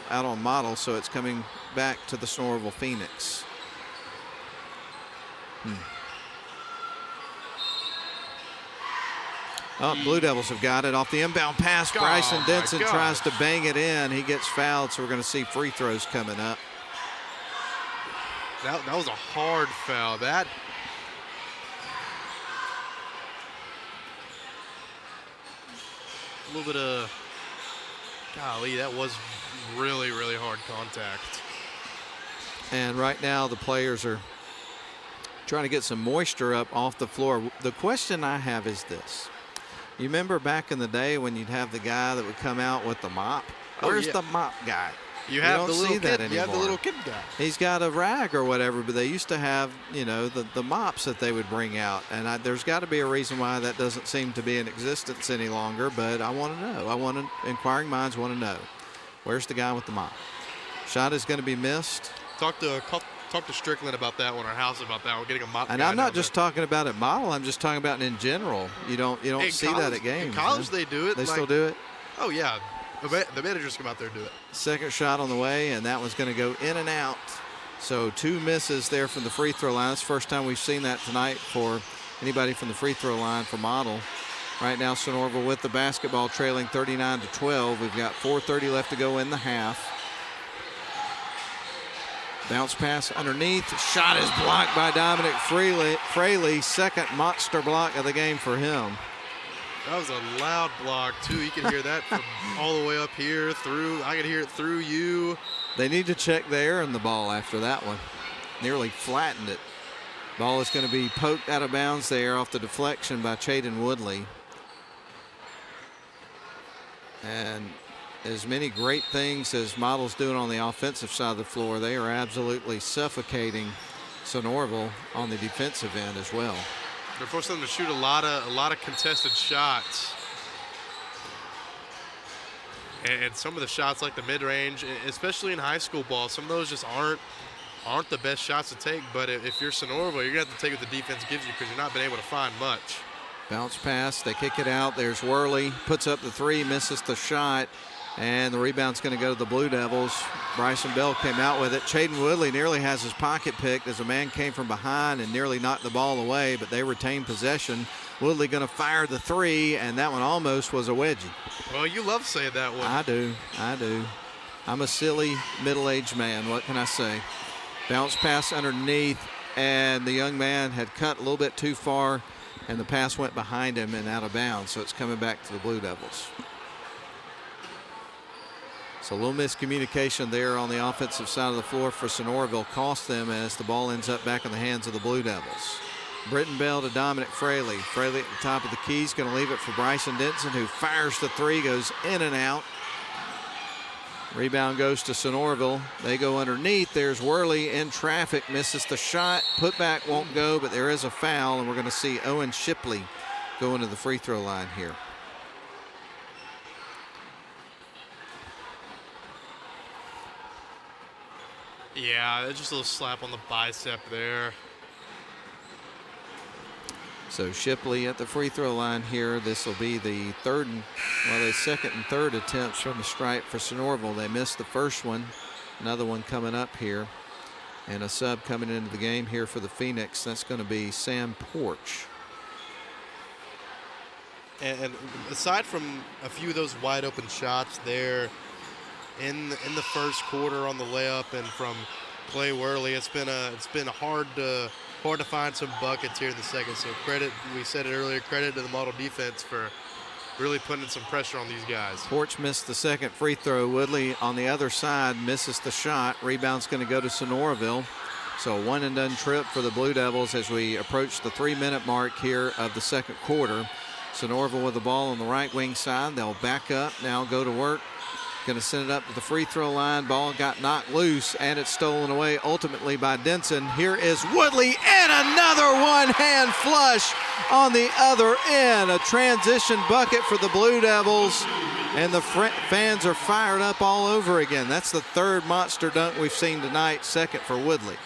Speaker 8: out on Model, so it's coming back to the Sonoraville Phoenix. Oh, Blue Devils have got it off the inbound pass. Bryson Denson tries to bang it in. He gets fouled, so we're going to see free throws coming up.
Speaker 9: That was a hard foul. That a little bit of, golly, that was really, really hard contact.
Speaker 8: And right now the players are trying to get some moisture up off the floor. The question I have is this. You remember back in the day when you'd have the guy that would come out with the mop? Where's the mop guy?
Speaker 10: You have
Speaker 8: don't
Speaker 10: the little
Speaker 8: see that
Speaker 10: kid.
Speaker 8: anymore.
Speaker 10: You have the little kid guy.
Speaker 8: He's got a rag or whatever, but they used to have, you know, the mops that they would bring out. And there's got to be a reason why that doesn't seem to be in existence any longer, but I want to know. Inquiring minds want to know. Where's the guy with the mop? Shot is going to be missed.
Speaker 10: Talk to Strickland about that one, or House about that one, getting a mop.
Speaker 8: And I'm not just talking about at Model. I'm just talking about in general. You don't see that at games.
Speaker 10: In college, they do it.
Speaker 8: They still do it?
Speaker 10: Oh, yeah. The managers come out there and do it.
Speaker 8: Second shot on the way, and that one's going to go in and out. So 2 misses there from the free throw line. It's the first time we've seen that tonight for anybody from the free throw line for Model. Right now, Sonoraville with the basketball, trailing 39-12. We've got 4:30 left to go in the half. Bounce pass underneath. Shot is blocked by Dominic Fraley. Second monster block of the game for him.
Speaker 10: That was a loud block, too. You can hear that from all the way up here through. I can hear it through you.
Speaker 8: They need to check the air in the ball after that one. Nearly flattened it. Ball is going to be poked out of bounds there off the deflection by Chaden Woodley. And as many great things as Model's doing on the offensive side of the floor, they are absolutely suffocating Sonoraville on the defensive end as well.
Speaker 10: They're forcing them to shoot a lot of contested shots. And some of the shots, like the mid-range, especially in high school ball, some of those just aren't the best shots to take. But if you're Sonoraville, you're going to have to take what the defense gives you because you're not been able to find much.
Speaker 8: Bounce pass, they kick it out. There's Worley, puts up the three, misses the shot. And the rebound's going to go to the Blue Devils. Bryson Bell came out with it. Chaden Woodley nearly has his pocket picked as a man came from behind and nearly knocked the ball away, but they retained possession. Woodley going to fire the three, and that one almost was a wedgie.
Speaker 10: Well, you love saying that one.
Speaker 8: I do. I'm a silly middle-aged man. What can I say? Bounce pass underneath, and the young man had cut a little bit too far, and the pass went behind him and out of bounds, so it's coming back to the Blue Devils. So a little miscommunication there on the offensive side of the floor for Sonoraville cost them as the ball ends up back in the hands of the Blue Devils. Britton Bell to Dominic Fraley. Fraley at the top of the keys, going to leave it for Bryson Denson, who fires the three, goes in and out. Rebound goes to Sonoraville. They go underneath. There's Worley in traffic, misses the shot. Putback won't go, but there is a foul, and we're going to see Owen Shipley go into the free throw line here.
Speaker 10: Yeah, just a little slap on the bicep there.
Speaker 8: So Shipley at the free throw line here. This will be the second and third attempts from the stripe for Sonoraville. They missed the first one. Another one coming up here. And a sub coming into the game here for the Phoenix. That's going to be Sam Porch.
Speaker 10: And aside from a few of those wide open shots there in the first quarter on the layup and from Clay Worley, it's been hard to find some buckets here in the second. So credit, we said it earlier, credit to the Model defense for really putting some pressure on these guys.
Speaker 8: Porch missed the second free throw. Woodley on the other side misses the shot. Rebound's going to go to Sonoraville. So a one and done trip for the Blue Devils as we approach the 3-minute mark here of the second quarter. Sonoraville with the ball on the right wing side. They'll back up, now go to work. Going to send it up to the free throw line. Ball got knocked loose, and it's stolen away ultimately by Denson. Here is Woodley, and another one-hand flush on the other end. A transition bucket for the Blue Devils, and the fans are fired up all over again. That's the third monster dunk we've seen tonight, second for Woodley.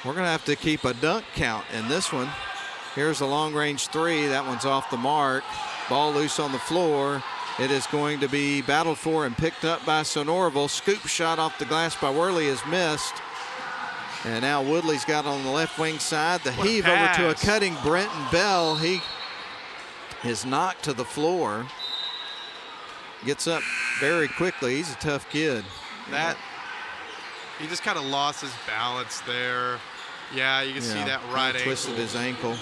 Speaker 8: We're going to have to keep a dunk count in this one. Here's a long-range three. That one's off the mark. Ball loose on the floor. It is going to be battled for and picked up by Sonoraville. Scoop shot off the glass by Worley is missed. And now Woodley's got on the left wing side. The heave over to a cutting Brenton Bell. He is knocked to the floor. Gets up very quickly. He's a tough kid.
Speaker 10: He just kind of lost his balance there. Yeah, you can see that right ankle.
Speaker 8: Twisted his ankle.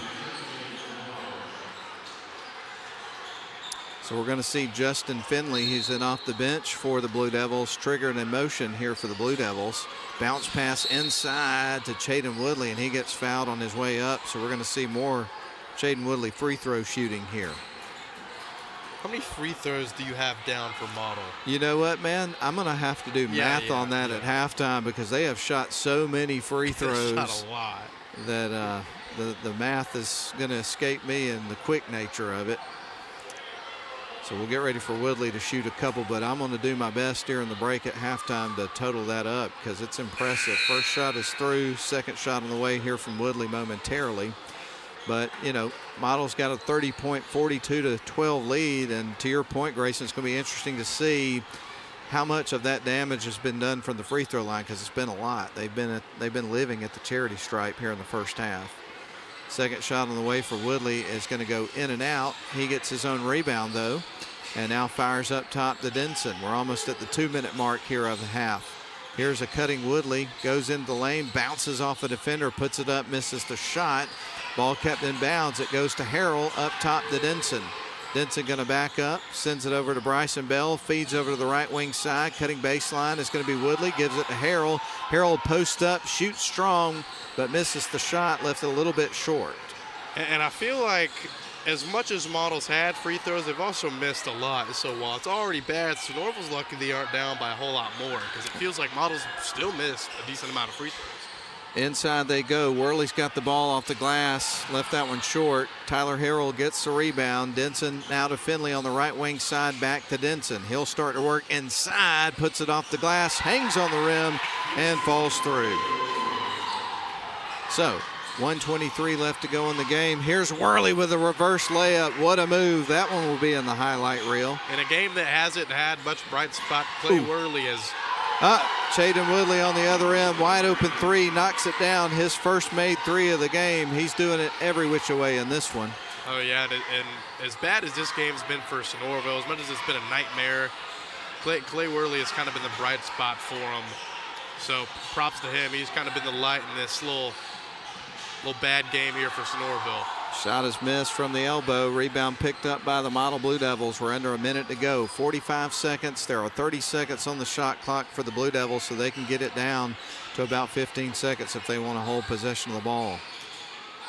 Speaker 8: So we're going to see Justin Finley, who's in off the bench for the Blue Devils, triggered in motion here for the Blue Devils. Bounce pass inside to Chaden Woodley, and he gets fouled on his way up. So we're going to see more Chaden Woodley free throw shooting here.
Speaker 10: How many free throws do you have down for Model?
Speaker 8: You know what, man? I'm going to have to do math on that at halftime because they have shot so many free throws.
Speaker 10: Shot a lot.
Speaker 8: That the math is going to escape me and the quick nature of it. So we'll get ready for Woodley to shoot a couple, but I'm going to do my best during the break at halftime to total that up because it's impressive. First shot is through, second shot on the way here from Woodley momentarily. But, you know, Model's got a 30-point, 42-12 lead, and to your point, Grayson, it's going to be interesting to see how much of that damage has been done from the free throw line because it's been a lot. They've been living at the charity stripe here in the first half. Second shot on the way for Woodley is going to go in and out. He gets his own rebound, though, and now fires up top to Denson. We're almost at the 2-minute mark here of the half. Here's a cutting Woodley, goes into the lane, bounces off a defender, puts it up, misses the shot. Ball kept in bounds. It goes to Harrell up top to Denson. Denson going to back up, sends it over to Bryson Bell, feeds over to the right wing side. Cutting baseline is going to be Woodley, gives it to Harrell. Harrell posts up, shoots strong, but misses the shot, left it a little bit short.
Speaker 10: And I feel like as much as Model's had free throws, they've also missed a lot. So while it's already bad, Sonoraville's lucky they aren't down by a whole lot more because it feels like Model's still missed a decent amount of free throws.
Speaker 8: Inside they go. Worley's got the ball off the glass, left that one short. Tyler Harrell gets the rebound. Denson now to Finley on the right wing side, back to Denson. He'll start to work inside, puts it off the glass, hangs on the rim, and falls through. So 1:23 left to go in the game. Here's Worley with a reverse layup. What a move. That one will be in the highlight reel.
Speaker 10: In a game that hasn't had much bright spot, Clay Worley is.
Speaker 8: Chaden Woodley on the other end, wide open three, knocks it down. His first made three of the game. He's doing it every which way in this one.
Speaker 10: Oh, yeah, and as bad as this game's been for Sonoraville, as much as it's been a nightmare, Clay Worley has kind of been the bright spot for him. So props to him. He's kind of been the light in this little bad game here for Sonoraville.
Speaker 8: Shot is missed from the elbow. Rebound picked up by the Model Blue Devils. We're under a minute to go. 45 seconds. There are 30 seconds on the shot clock for the Blue Devils, so they can get it down to about 15 seconds if they want to hold possession of the ball.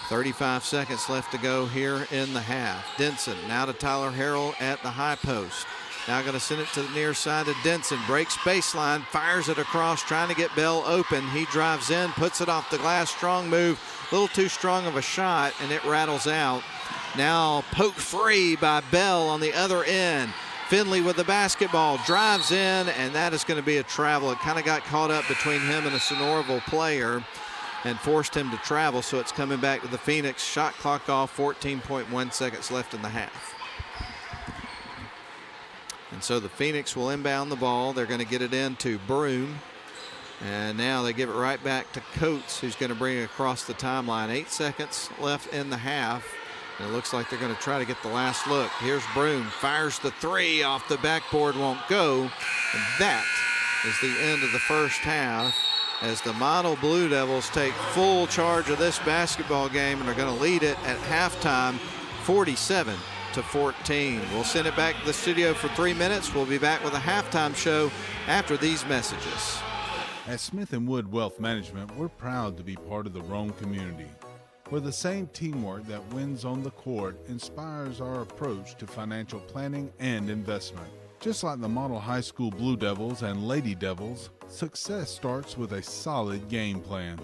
Speaker 8: 35 seconds left to go here in the half. Denson now to Tyler Harrell at the high post. Now going to send it to the near side to Denson. Breaks baseline, fires it across, trying to get Bell open. He drives in, puts it off the glass. Strong move. A little too strong of a shot, and it rattles out. Now poked free by Bell on the other end. Finley with the basketball, drives in, and that is going to be a travel. It kind of got caught up between him and a Sonoraville player and forced him to travel, so it's coming back to the Phoenix. Shot clock off, 14.1 seconds left in the half. And so the Phoenix will inbound the ball. They're going to get it into Broom. And now they give it right back to Coates, who's going to bring it across the timeline. 8 seconds left in the half. And it looks like they're going to try to get the last look. Here's Broom, fires the three off the backboard, won't go. And that is the end of the first half as the Model Blue Devils take full charge of this basketball game and are going to lead it at halftime, 47-14. We'll send it back to the studio for 3 minutes. We'll be back with a halftime show after these messages.
Speaker 1: At Smith & Wood Wealth Management, we're proud to be part of the Rome community, where the same teamwork that wins on the court inspires our approach to financial planning and investment. Just like the Model High School Blue Devils and Lady Devils, success starts with a solid game plan.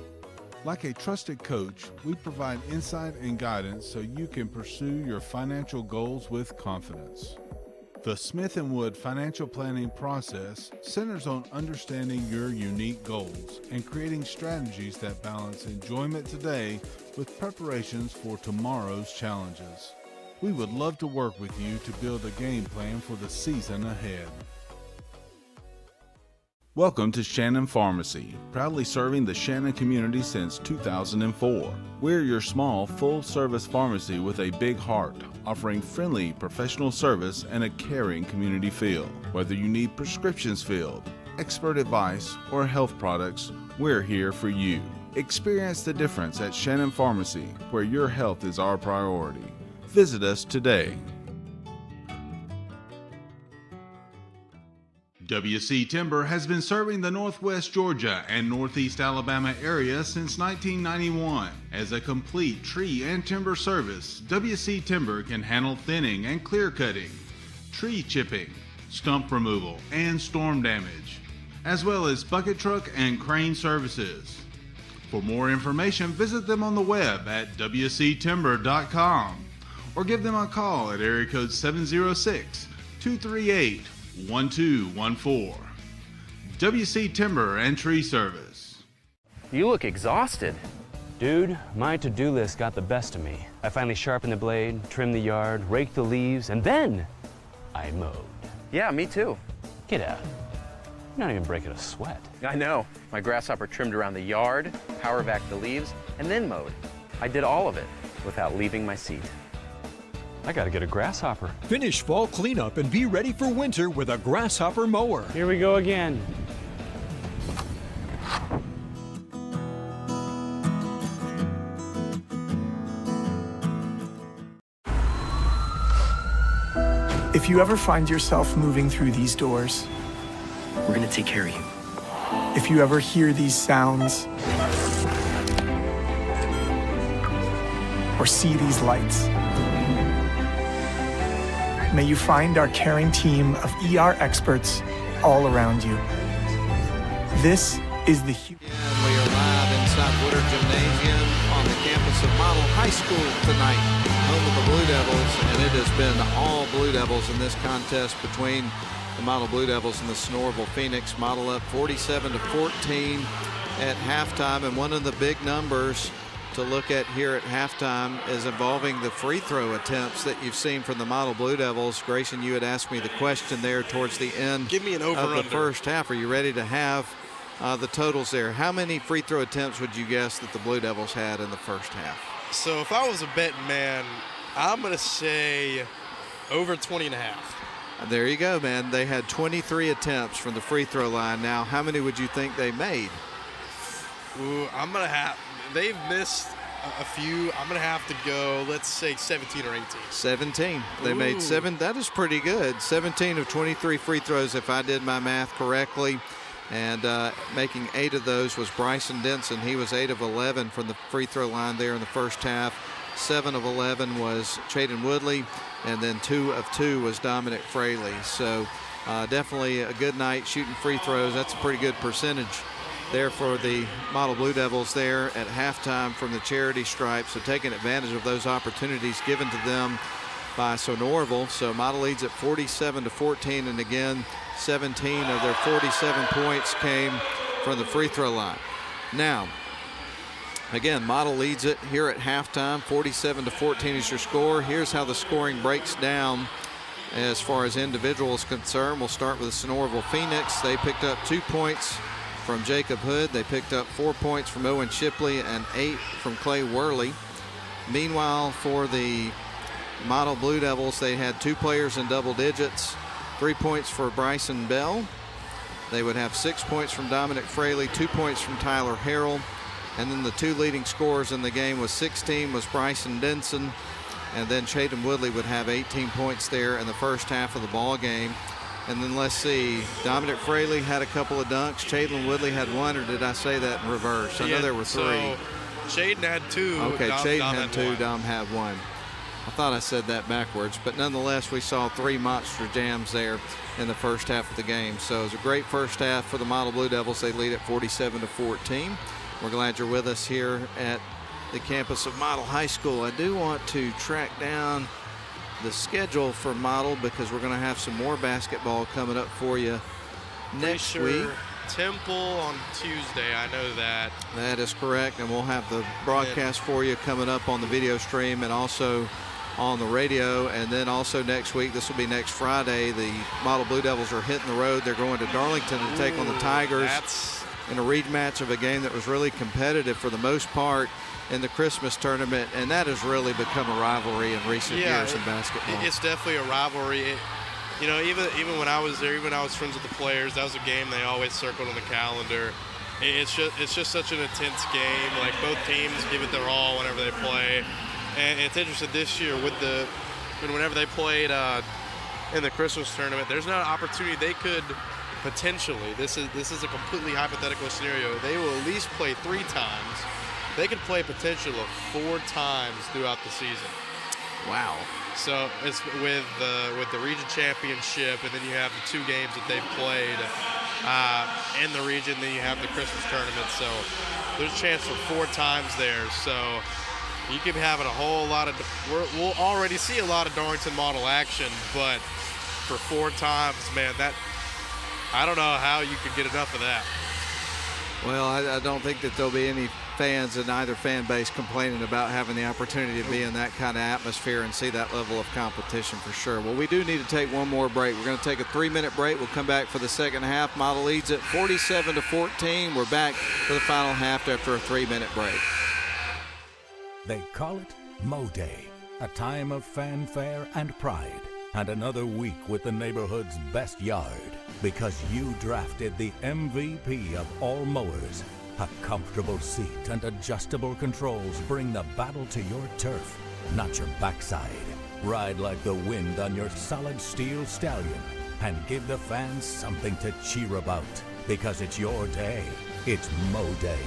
Speaker 1: Like a trusted coach, we provide insight and guidance so you can pursue your financial goals with confidence. The Smith & Wood financial planning process centers on understanding your unique goals and creating strategies that balance enjoyment today with preparations for tomorrow's challenges. We would love to work with you to build a game plan for the season ahead. Welcome to Shannon Pharmacy, proudly serving the Shannon community since 2004. We're your small, full-service pharmacy with a big heart, offering friendly, professional service and a caring community feel. Whether you need prescriptions filled, expert advice, or health products, we're here for you. Experience the difference at Shannon Pharmacy, where your health is our priority. Visit us today. WC Timber has been serving the Northwest Georgia and Northeast Alabama area since 1991. As a complete tree and timber service, WC Timber can handle thinning and clear cutting, tree chipping, stump removal, and storm damage, as well as bucket truck and crane services. For more information, visit them on the web at wctimber.com or give them a call at area code 706-238-1214. WC Timber and Tree Service.
Speaker 2: You look exhausted.
Speaker 3: Dude, my to-do list got the best of me. I finally sharpened the blade, trimmed the yard, raked the leaves, and then I mowed.
Speaker 2: Yeah, me too.
Speaker 3: Get out. You're not even breaking a sweat.
Speaker 2: I know. My grasshopper trimmed around the yard, power vacked the leaves, and then mowed. I did all of it without leaving my seat.
Speaker 3: I gotta get a grasshopper.
Speaker 4: Finish fall cleanup and be ready for winter with a grasshopper mower.
Speaker 3: Here we go again.
Speaker 5: If you ever find yourself moving through these doors,
Speaker 6: We're gonna take care of you.
Speaker 5: if you ever hear these sounds, or see these lights, may you find our caring team of ER experts all around you. This is the
Speaker 8: And we are live inside Woodard Gymnasium on the campus of Model High School tonight, home of the Blue Devils, and it has been all Blue Devils in this contest between the Model Blue Devils and the Sonoraville Phoenix. Model up 47-14 at halftime, and one of the big numbers to look at here at halftime is involving the free throw attempts that you've seen from the Model Blue Devils. Grayson, you had asked me the question there towards the end
Speaker 9: Give me an
Speaker 8: of the
Speaker 9: over-under.
Speaker 8: first half. Are you ready to have the totals there? How many free throw attempts would you guess that the Blue Devils had in the first half?
Speaker 9: So if I was a betting man, I'm going to say over 20 and a half.
Speaker 8: There you go, man. They had 23 attempts from the free throw line. Now, how many would you think they made?
Speaker 9: Ooh, I'm going to have, they've missed a few. I'm going to have to go, let's say 17 or 18.
Speaker 8: 17. They made 7. That is pretty good. 17 of 23 free throws, if I did my math correctly. And making 8 of those was Bryson Denson. He was 8 of 11 from the free throw line there in the first half. 7 of 11 was Chaden Woodley, and then 2 of 2 was Dominic Fraley. So definitely a good night shooting free throws. That's a pretty good percentage there for the Model Blue Devils there at halftime from the charity stripe. So taking advantage of those opportunities given to them by Sonoraville. So Model leads at 47-14, and again, 17 of their 47 points came from the free throw line. Now, again, Model leads it here at halftime. 47-14 is your score. Here's how the scoring breaks down as far as individuals concerned. We'll start with the Sonoraville Phoenix. They picked up 2 points from Jacob Hood. They picked up 4 points from Owen Shipley and 8 from Clay Worley. Meanwhile, for the Model Blue Devils, they had 2 players in double digits. 3 points for Bryson Bell. They would have 6 points from Dominic Fraley, 2 points from Tyler Harrell. And then the 2 leading scorers in the game was 16 was Bryson Denson. And then Chaden Woodley would have 18 points there in the first half of the ball game. And then let's see, Dominic Fraley had a couple of dunks. Chaden Woodley had 1, or did I say that in reverse? I know there were 3.
Speaker 9: So Chaden had 2.
Speaker 8: Okay, Chaden had 2,
Speaker 9: 1.
Speaker 8: Dom had 1. I thought I said that backwards, but nonetheless, we saw 3 monster jams there in the first half of the game. So it was a great first half for the Model Blue Devils. They lead at 47-14. We're glad you're with us here at the campus of Model High School. I do want to track down the schedule for Model because we're going to have some more basketball coming up for you next week.
Speaker 9: Temple on Tuesday, I know that.
Speaker 8: That is correct, and we'll have the broadcast for you coming up on the video stream and also on the radio. And then also next week, this will be next Friday, the Model Blue Devils are hitting the road. They're going to Darlington to take on the Tigers in a rematch of a game that was really competitive for the most part in the Christmas tournament, and that has really become a rivalry in recent years in basketball.
Speaker 9: It's definitely a rivalry. You know, even when I was there, even when I was friends with the players, that was a game they always circled on the calendar. It's just such an intense game. Like, both teams give it their all whenever they play. And it's interesting this year with whenever they played in the Christmas tournament, there's not an opportunity they could potentially, this is a completely hypothetical scenario, they will at least play 3 times. They could play a potential of 4 times throughout the season.
Speaker 8: Wow.
Speaker 9: So it's with the region championship, and then you have the 2 games that they've played in the region, then you have the Christmas tournament. So there's a chance for 4 times there. So you could be having a whole lot of, we'll already see a lot of Darlington model action, but for 4 times, man, that, I don't know how you could get enough of that.
Speaker 8: Well, I don't think that there'll be any fans in either fan base complaining about having the opportunity to be in that kind of atmosphere and see that level of competition for sure. Well, we do need to take one more break. We're going to take a 3-minute break. We'll come back for the second half. Model leads at 47-14. We're back for the final half after a 3-minute break.
Speaker 11: They call it Mo Day, a time of fanfare and pride, and another week with the neighborhood's best yard, because you drafted the MVP of all mowers. A comfortable seat and adjustable controls bring the battle to your turf, not your backside. Ride like the wind on your solid steel stallion and give the fans something to cheer about, because it's your day. It's Mo Day.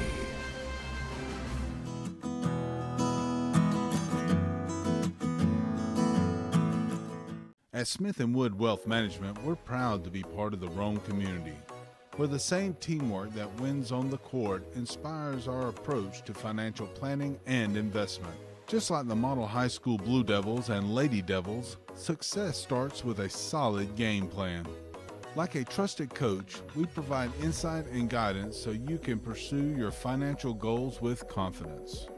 Speaker 1: At Smith & Wood Wealth Management, we're proud to be part of the Rome community, where the same teamwork that wins on the court inspires our approach to financial planning and investment. Just like the Model High School Blue Devils and Lady Devils, success starts with a solid game plan. Like a trusted coach, we provide insight and guidance so you can pursue your financial goals with confidence.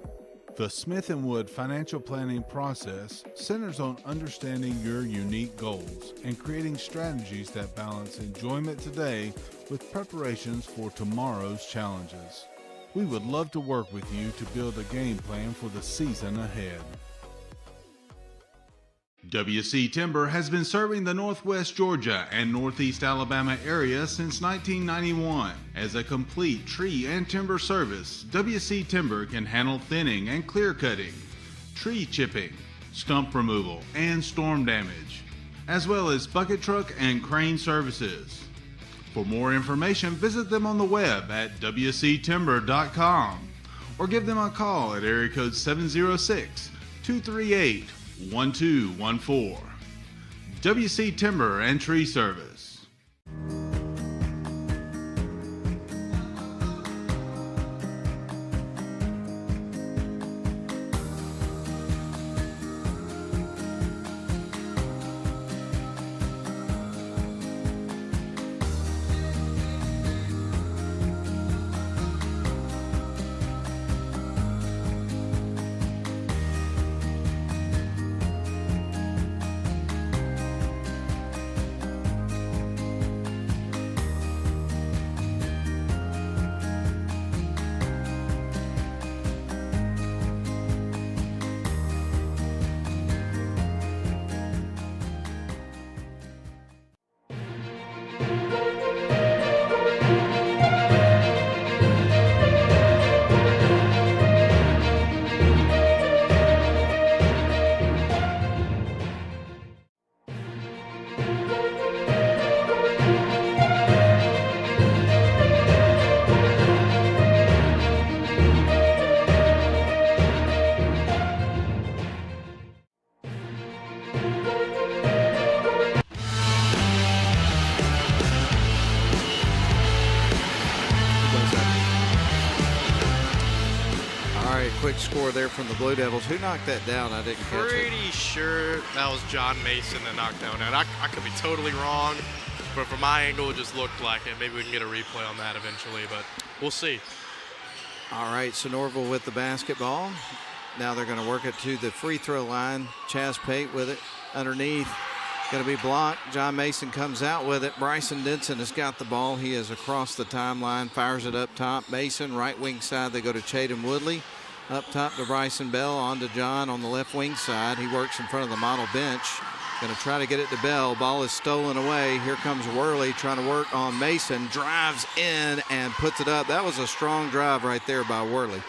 Speaker 1: The Smith & Wood financial planning process centers on understanding your unique goals and creating strategies that balance enjoyment today with preparations for tomorrow's challenges. We would love to work with you to build a game plan for the season ahead. WC Timber has been serving the Northwest Georgia and Northeast Alabama area since 1991. As a complete tree and timber service, WC Timber can handle thinning and clear cutting, tree chipping, stump removal, and storm damage, as well as bucket truck and crane services. For more information, visit them on the web at wctimber.com or give them a call at area code 706-238-1214. WC Timber and Tree Service.
Speaker 8: Quick score there from the Blue Devils. Who knocked that down? I didn't catch it.
Speaker 9: Pretty sure that was John Mason that knocked that down. I could be totally wrong, but from my angle, it just looked like it. Maybe we can get a replay on that eventually, but we'll see.
Speaker 8: All right, Sonoraville with the basketball. Now they're going to work it to the free throw line. Chaz Pate with it underneath. Going to be blocked. John Mason comes out with it. Bryson Denson has got the ball. He is across the timeline, fires it up top. Mason, right wing side, they go to Chaden Woodley. Up top to Bryson Bell, on to John on the left wing side. He works in front of the model bench. Going to try to get it to Bell. Ball is stolen away. Here comes Worley trying to work on Mason. Drives in and puts it up. That was a strong drive right there by Worley.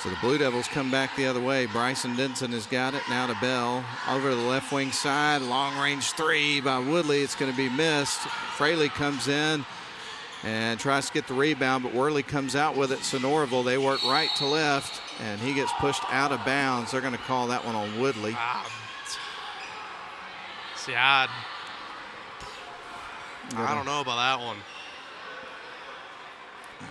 Speaker 8: So the Blue Devils come back the other way. Bryson Denson has got it. Now to Bell. Over to the left wing side. Long range three by Woodley. It's going to be missed. Fraley comes in and tries to get the rebound, but Worley comes out with it. Sonoraville, they work right to left, and he gets pushed out of bounds. They're going to call that one on Woodley.
Speaker 10: See, I don't know about that one.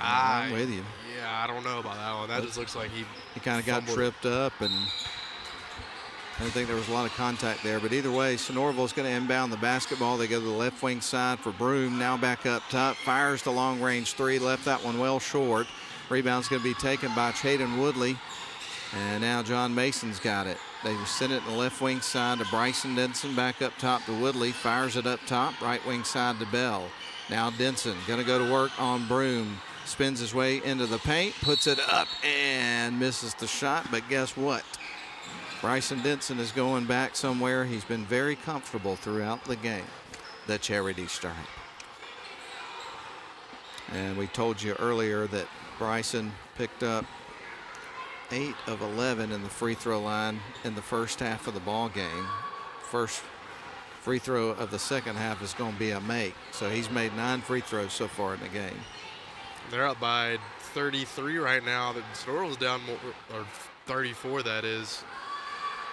Speaker 8: I'm with you.
Speaker 10: Yeah, I don't know about that one. That just looks like he
Speaker 8: kind of got tripped up, and I don't think there was a lot of contact there. But either way, Sonoraville's going to inbound the basketball. They go to the left wing side for Broom. Now back up top. Fires the long range three. Left that one well short. Rebound's going to be taken by Chaden Woodley. And now John Mason's got it. They send it in the left wing side to Bryson Denson. Back up top to Woodley. Fires it up top. Right wing side to Bell. Now Denson going to go to work on Broom. Spins his way into the paint. Puts it up and misses the shot. But guess what? Bryson Denson is going back somewhere. He's been very comfortable throughout the game. The charity stripe. And we told you earlier that Bryson picked up 8 of 11 in the free throw line in the first half of the ball game. First free throw of the second half is going to be a make. So he's made 9 free throws so far in the game.
Speaker 10: They're up by 33 right now. The Sonoraville's down more, or 34 that is.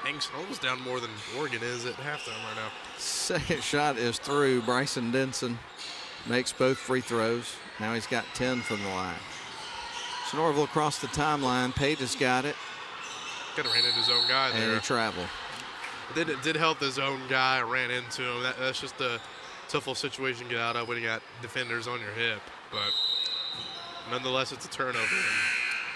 Speaker 10: I think Sonoraville's down more than Oregon is at halftime right now.
Speaker 8: Second shot is through. Bryson Denson makes both free throws. Now he's got 10 from the line. Sonoraville across the timeline. Page has got it.
Speaker 10: Could have ran into his own guy there.
Speaker 8: And he traveled.
Speaker 10: It did help his own guy, ran into him. That's just a tough little situation to get out of when you got defenders on your hip. But nonetheless, it's a turnover.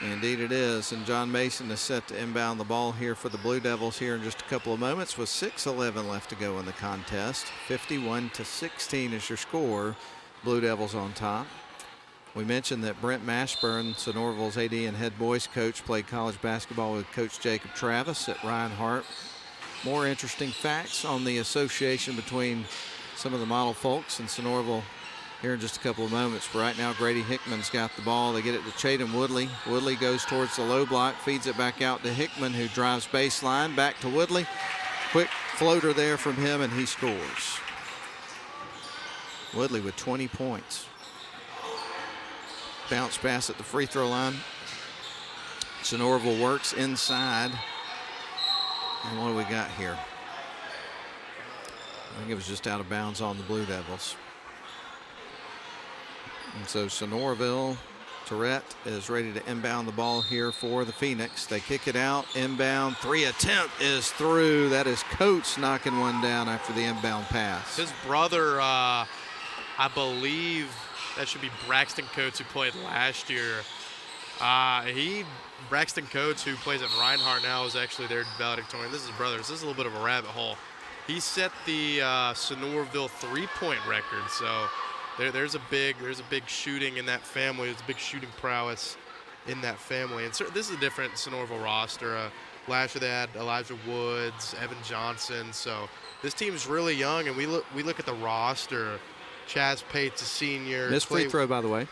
Speaker 8: Indeed it is, and John Mason is set to inbound the ball here for the Blue Devils here in just a couple of moments with 6:11 left to go in the contest. 51-16 is your score. Blue Devils on top. We mentioned that Brent Mashburn, Sonoraville's AD and head boys coach, played college basketball with Coach Jacob Travis at Reinhardt. More interesting facts on the association between some of the model folks and Sonoraville here in just a couple of moments. But right now, Grady Hickman's got the ball. They get it to Chaden Woodley. Woodley goes towards the low block, feeds it back out to Hickman, who drives baseline. Back to Woodley. Quick floater there from him, and he scores. Woodley with 20 points. Bounce pass at the free throw line. Sonoraville works inside. And what do we got here? I think it was just out of bounds on the Blue Devils. And so Sonoraville, Tourette is ready to inbound the ball here for the Phoenix. They kick it out, inbound, 3 attempt is through. That is Coates knocking one down after the inbound pass.
Speaker 10: His brother, I believe that should be Braxton Coates, who played last year. Braxton Coates, who plays at Reinhardt now, is actually their valedictorian. This is his brother. So this is a little bit of a rabbit hole. He set the Sonoraville three-point record. So there's a big shooting in that family. There's a big shooting prowess in that family. And so this is a different Sonoraville roster. Last year they had Elijah Woods, Evan Johnson. So this team's really young, and we look at the roster. Chaz Pate's a senior.
Speaker 8: Missed free throw, by the way.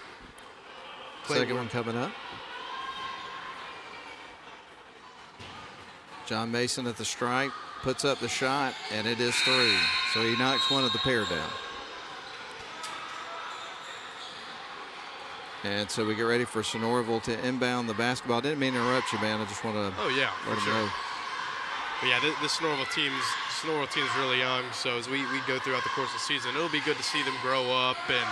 Speaker 8: Second one coming up. John Mason at the stripe, puts up the shot, and it is through. So he knocks one of the pair down. And so we get ready for Sonoraville to inbound the basketball. Didn't mean to interrupt you, man. I just want to let them know.
Speaker 10: But yeah, this Sonoraville team is really young. So as we go throughout the course of the season, it'll be good to see them grow up and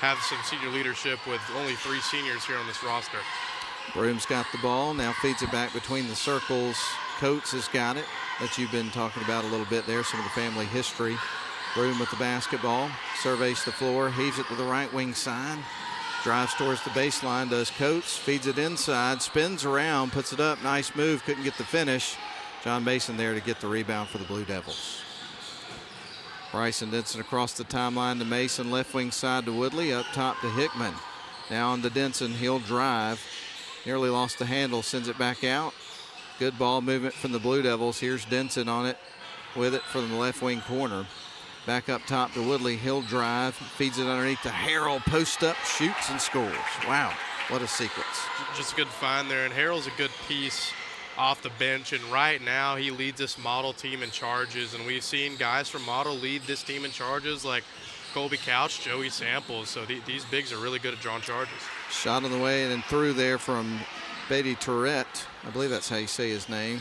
Speaker 10: have some senior leadership with only 3 seniors here on this roster.
Speaker 8: Broom's got the ball, now feeds it back between the circles. Coates has got it, that you've been talking about a little bit there, some of the family history. Broom with the basketball, surveys the floor, heaves it to the right wing side, drives towards the baseline, does Coates, feeds it inside, spins around, puts it up, nice move, couldn't get the finish. John Mason there to get the rebound for the Blue Devils. Bryson Denson across the timeline to Mason, left wing side to Woodley, up top to Hickman. Now on to Denson, he'll drive. Nearly lost the handle, sends it back out. Good ball movement from the Blue Devils. Here's Denson on it with it from the left wing corner. Back up top to Woodley, he'll drive, feeds it underneath to Harrell, post up, shoots and scores. Wow. What a sequence.
Speaker 10: Just a good find there, and Harrell's a good piece off the bench, and right now he leads this model team in charges, and we've seen guys from model lead this team in charges like Colby Couch, Joey Samples, so these bigs are really good at drawing charges.
Speaker 8: Shot on the way and then through there from Beatty Tourette. I believe that's how you say his name.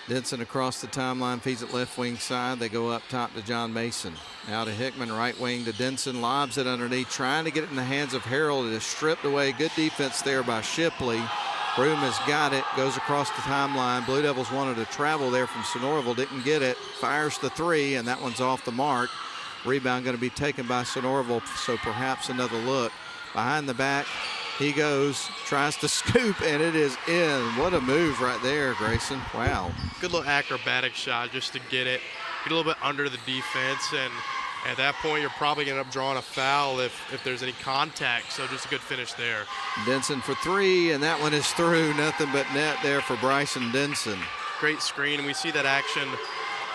Speaker 8: Denson across the timeline, feeds it left wing side. They go up top to John Mason. Now to Hickman, right wing to Denson, lobs it underneath, trying to get it in the hands of Harrell. It is stripped away. Good defense there by Shipley. Broom has got it, goes across the timeline. Blue Devils wanted to travel there from Sonoraville, didn't get it. Fires the three, and that one's off the mark. Rebound going to be taken by Sonoraville, so perhaps another look. Behind the back, he goes, tries to scoop, and it is in. What a move right there, Grayson. Wow.
Speaker 10: Good little acrobatic shot just to get it, get a little bit under the defense, and at that point you're probably going to end up drawing a foul if there's any contact, so just a good finish there.
Speaker 8: Denson for three, and that one is through. Nothing but net there for Bryson Denson.
Speaker 10: Great screen, and we see that action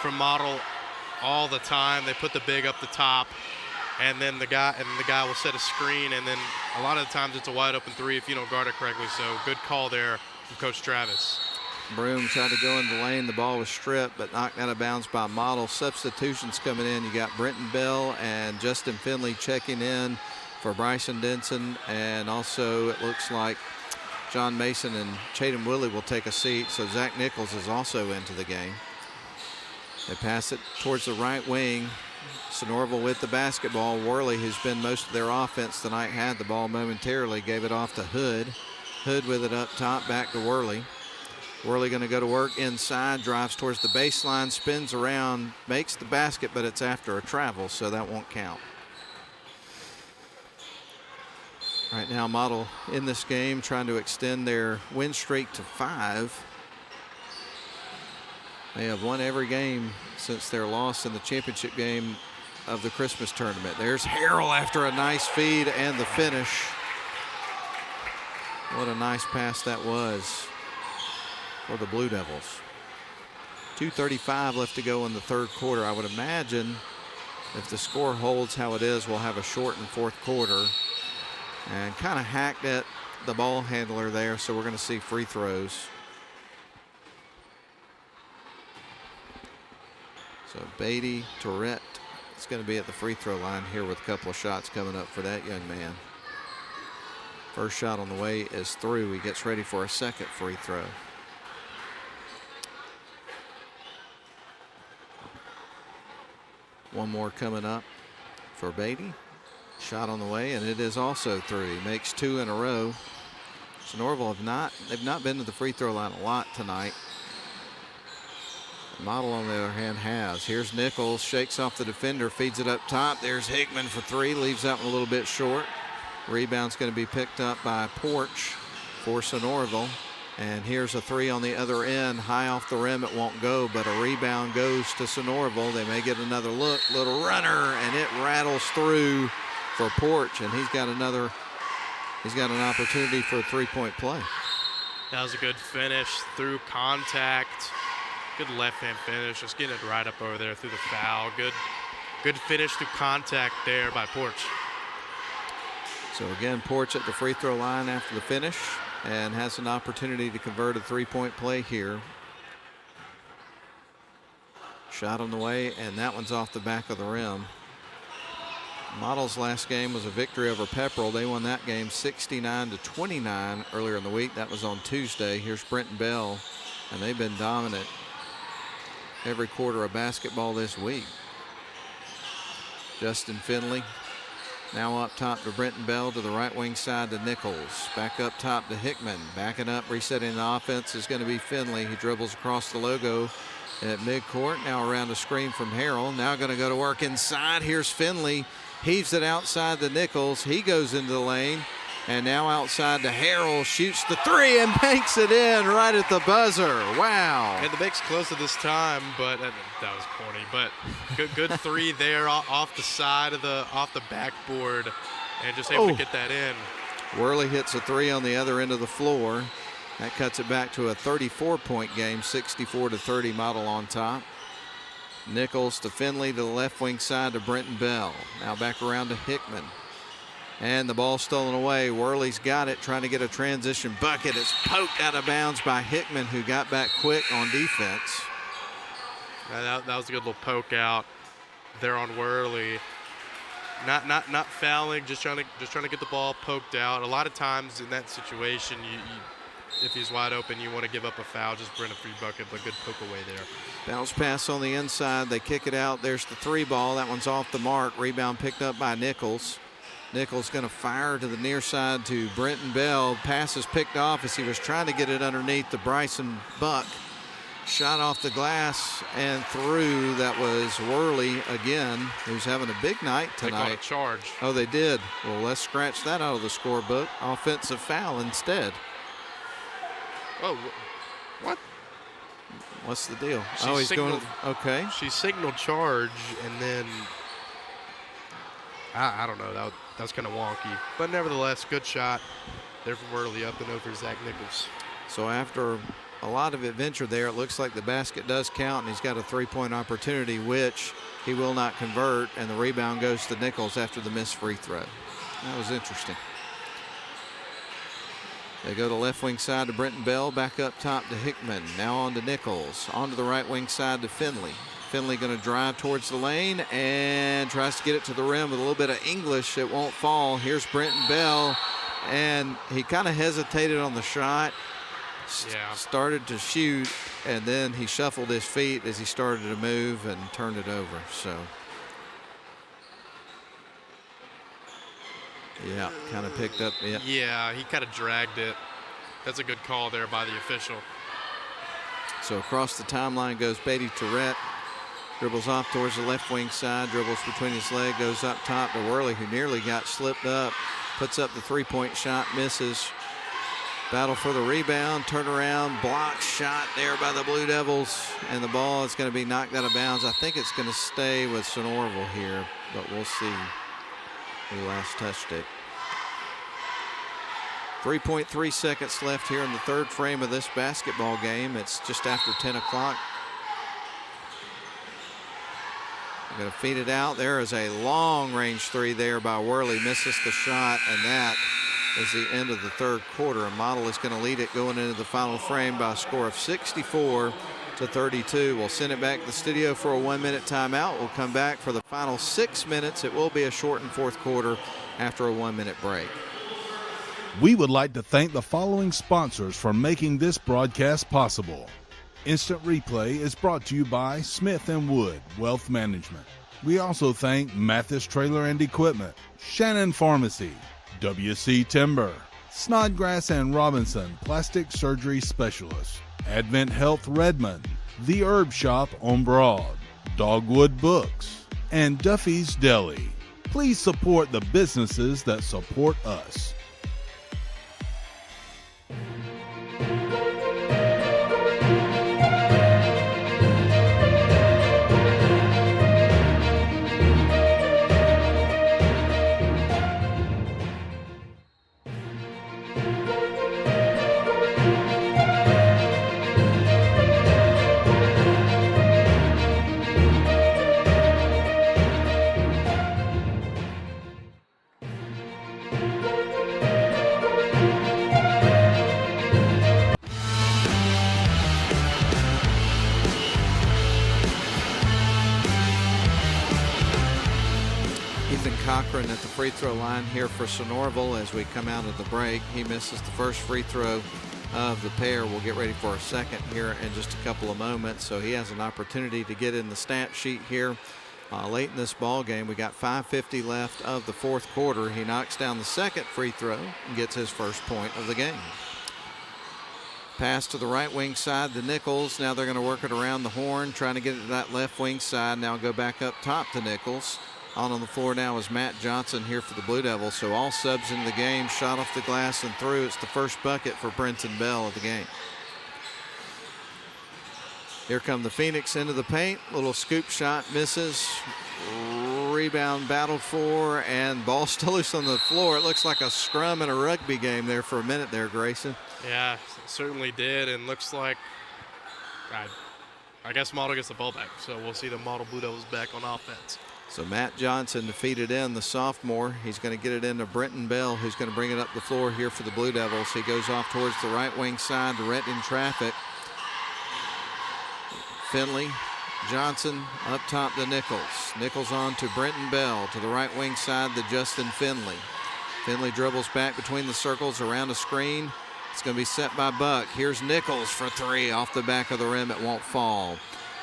Speaker 10: from Model all the time. They put the big up the top, and then the guy will set a screen, and then a lot of the times it's a wide open three if you don't guard it correctly. So good call there from Coach Travis.
Speaker 8: Broom tried to go in the lane. The ball was stripped, but knocked out of bounds by Model. Substitutions coming in. You got Brenton Bell and Justin Finley checking in for Bryson Denson, and also it looks like John Mason and Chaden Willie will take a seat. So Zach Nichols is also into the game. They pass it towards the right wing. Sonoraville with the basketball. Worley, who's been most of their offense tonight, had the ball momentarily, gave it off to Hood. Hood with it up top, back to Worley. Worley going to go to work inside, drives towards the baseline, spins around, makes the basket, but it's after a travel, so that won't count. Right now, Model in this game trying to extend their win streak to 5. They have won every game since their loss in the championship game of the Christmas tournament. There's Harrell after a nice feed and the finish. What a nice pass that was for the Blue Devils. 2:35 left to go in the third quarter. I would imagine if the score holds how it is, we'll have a shortened fourth quarter. And kind of hacked at the ball handler there, so we're going to see free throws. So Beatty, Tourette is going to be at the free throw line here with a couple of shots coming up for that young man. First shot on the way is through. He gets ready for a second free throw. One more coming up for Beatty. Shot on the way, and it is also through. He makes 2 in a row. Sonoraville they've not been to the free throw line a lot tonight. Model, on the other hand, has. Here's Nichols, shakes off the defender, feeds it up top. There's Hickman for 3, leaves that one a little bit short. Rebound's going to be picked up by Porch for Sonoraville. And here's a 3 on the other end, high off the rim. It won't go, but a rebound goes to Sonoraville. They may get another look, little runner, and it rattles through for Porch, and he's got an opportunity for a 3-point play.
Speaker 10: That was a good finish through contact. Good left-hand finish, just getting it right up over there through the foul. Good finish through contact there by Porch.
Speaker 8: So again, Porch at the free throw line after the finish and has an opportunity to convert a 3-point play here. Shot on the way, and that one's off the back of the rim. Model's last game was a victory over Pepperell. They won that game 69-29 earlier in the week. That was on Tuesday. Here's Brenton Bell, and they've been dominant every quarter of basketball this week. Justin Finley now up top to Brenton Bell, to the right wing side to Nichols. Back up top to Hickman. Backing up, resetting the offense is going to be Finley. He dribbles across the logo at midcourt. Now around the screen from Harrell. Now going to go to work inside. Here's Finley. Heaves it outside to Nichols. He goes into the lane. And now outside to Harrell, shoots the 3 and banks it in right at the buzzer. Wow.
Speaker 10: And the bank's close at this time, but that was corny. But good 3 there off the side of off the backboard, and just able to get that in.
Speaker 8: Worley hits a 3 on the other end of the floor. That cuts it back to a 34-point game, 64-30 Model on top. Nichols to Finley to the left wing side to Brenton Bell. Now back around to Hickman. And the ball stolen away. Worley's got it, trying to get a transition bucket. It's poked out of bounds by Hickman, who got back quick on defense.
Speaker 9: That was a good little poke out there on Worley. Not fouling, just trying to get the ball poked out. A lot of times in that situation, if he's wide open, you want to give up a foul, just bring a free bucket, but good poke away there.
Speaker 8: Bounce pass on the inside. They kick it out. There's the 3 ball. That one's off the mark. Rebound picked up by Nichols. Nichols going to fire to the near side to Brenton Bell. Pass is picked off as he was trying to get it underneath the Bryson Buck. Shot off the glass and through. That was Worley again, who's having a big night tonight.
Speaker 9: They caught a charge.
Speaker 8: Oh, they did. Well, let's scratch that out of the scorebook. Offensive foul instead.
Speaker 9: Oh, what?
Speaker 8: What's the deal? He's going to, okay.
Speaker 9: She signaled charge, and then I don't know. That was kind of wonky. But nevertheless, good shot there from Worley up and over Zach Nichols.
Speaker 8: So after a lot of adventure there, it looks like the basket does count, and he's got a 3-point opportunity, which he will not convert, and the rebound goes to Nichols after the missed free throw. That was interesting. They go to left wing side to Brenton Bell, back up top to Hickman. Now on to Nichols, on to the right wing side to Finley. Finley going to drive towards the lane and tries to get it to the rim with a little bit of English. It won't fall. Here's Brenton Bell, and he kind of hesitated on the shot. Started to shoot, and then he shuffled his feet as he started to move and turned it over. So, yeah, kind of picked up.
Speaker 9: Yeah, he kind of dragged it. That's a good call there by the official.
Speaker 8: So across the timeline goes Beatty Tourette. Dribbles off towards the left wing side, dribbles between his leg, goes up top to Worley, who nearly got slipped up. Puts up the 3-point shot, misses. Battle for the rebound, turnaround, block shot there by the Blue Devils, and the ball is going to be knocked out of bounds. I think it's going to stay with Sonoraville here, but we'll see who last touched it. 3.3 seconds left here in the third frame of this basketball game. It's just after 10 o'clock. We're going to feed it out. There is a long-range 3 there by Worley. Misses the shot, and that is the end of the third quarter. And Model is going to lead it going into the final frame by a score of 64-32. We'll send it back to the studio for a 1-minute timeout. We'll come back for the final 6 minutes. It will be a shortened fourth quarter after a 1-minute break.
Speaker 1: We would like to thank the following sponsors for making this broadcast possible. Instant Replay is brought to you by Smith & Wood Wealth Management. We also thank Mathis Trailer and Equipment, Shannon Pharmacy, WC Timber, Snodgrass and Robinson Plastic Surgery Specialists, Advent Health Redmond, The Herb Shop on Broad, Dogwood Books, and Duffy's Deli. Please support the businesses that support us.
Speaker 8: Cochran at the free throw line here for Sonoraville as we come out of the break. He misses the first free throw of the pair. We'll get ready for a second here in just a couple of moments. So he has an opportunity to get in the stat sheet here late in this ball game. We got 5:50 left of the fourth quarter. He knocks down the second free throw and gets his first point of the game. Pass to the right wing side to Nichols. Now they're going to work it around the horn, trying to get it to that left wing side. Now go back up top to Nichols. On the floor now is Matt Johnson here for the Blue Devils. So all subs in the game, shot off the glass and through. It's the first bucket for Brenton Bell of the game. Here come the Phoenix into the paint. Little scoop shot, misses. Rebound battled for, and ball still loose on the floor. It looks like a scrum in a rugby game there for a minute there, Grayson.
Speaker 9: Yeah, it certainly did, and looks like, I guess Model gets the ball back. So we'll see the Model Blue Devils back on offense.
Speaker 8: So Matt Johnson defeated in the sophomore. He's going to get it into Brenton Bell, who's going to bring it up the floor here for the Blue Devils. He goes off towards the right wing side to Rhett in traffic. Finley, Johnson up top to Nichols. Nichols on to Brenton Bell to the right wing side to Justin Finley. Finley dribbles back between the circles around a screen. It's going to be set by Buck. Here's Nichols for three off the back of the rim. It won't fall.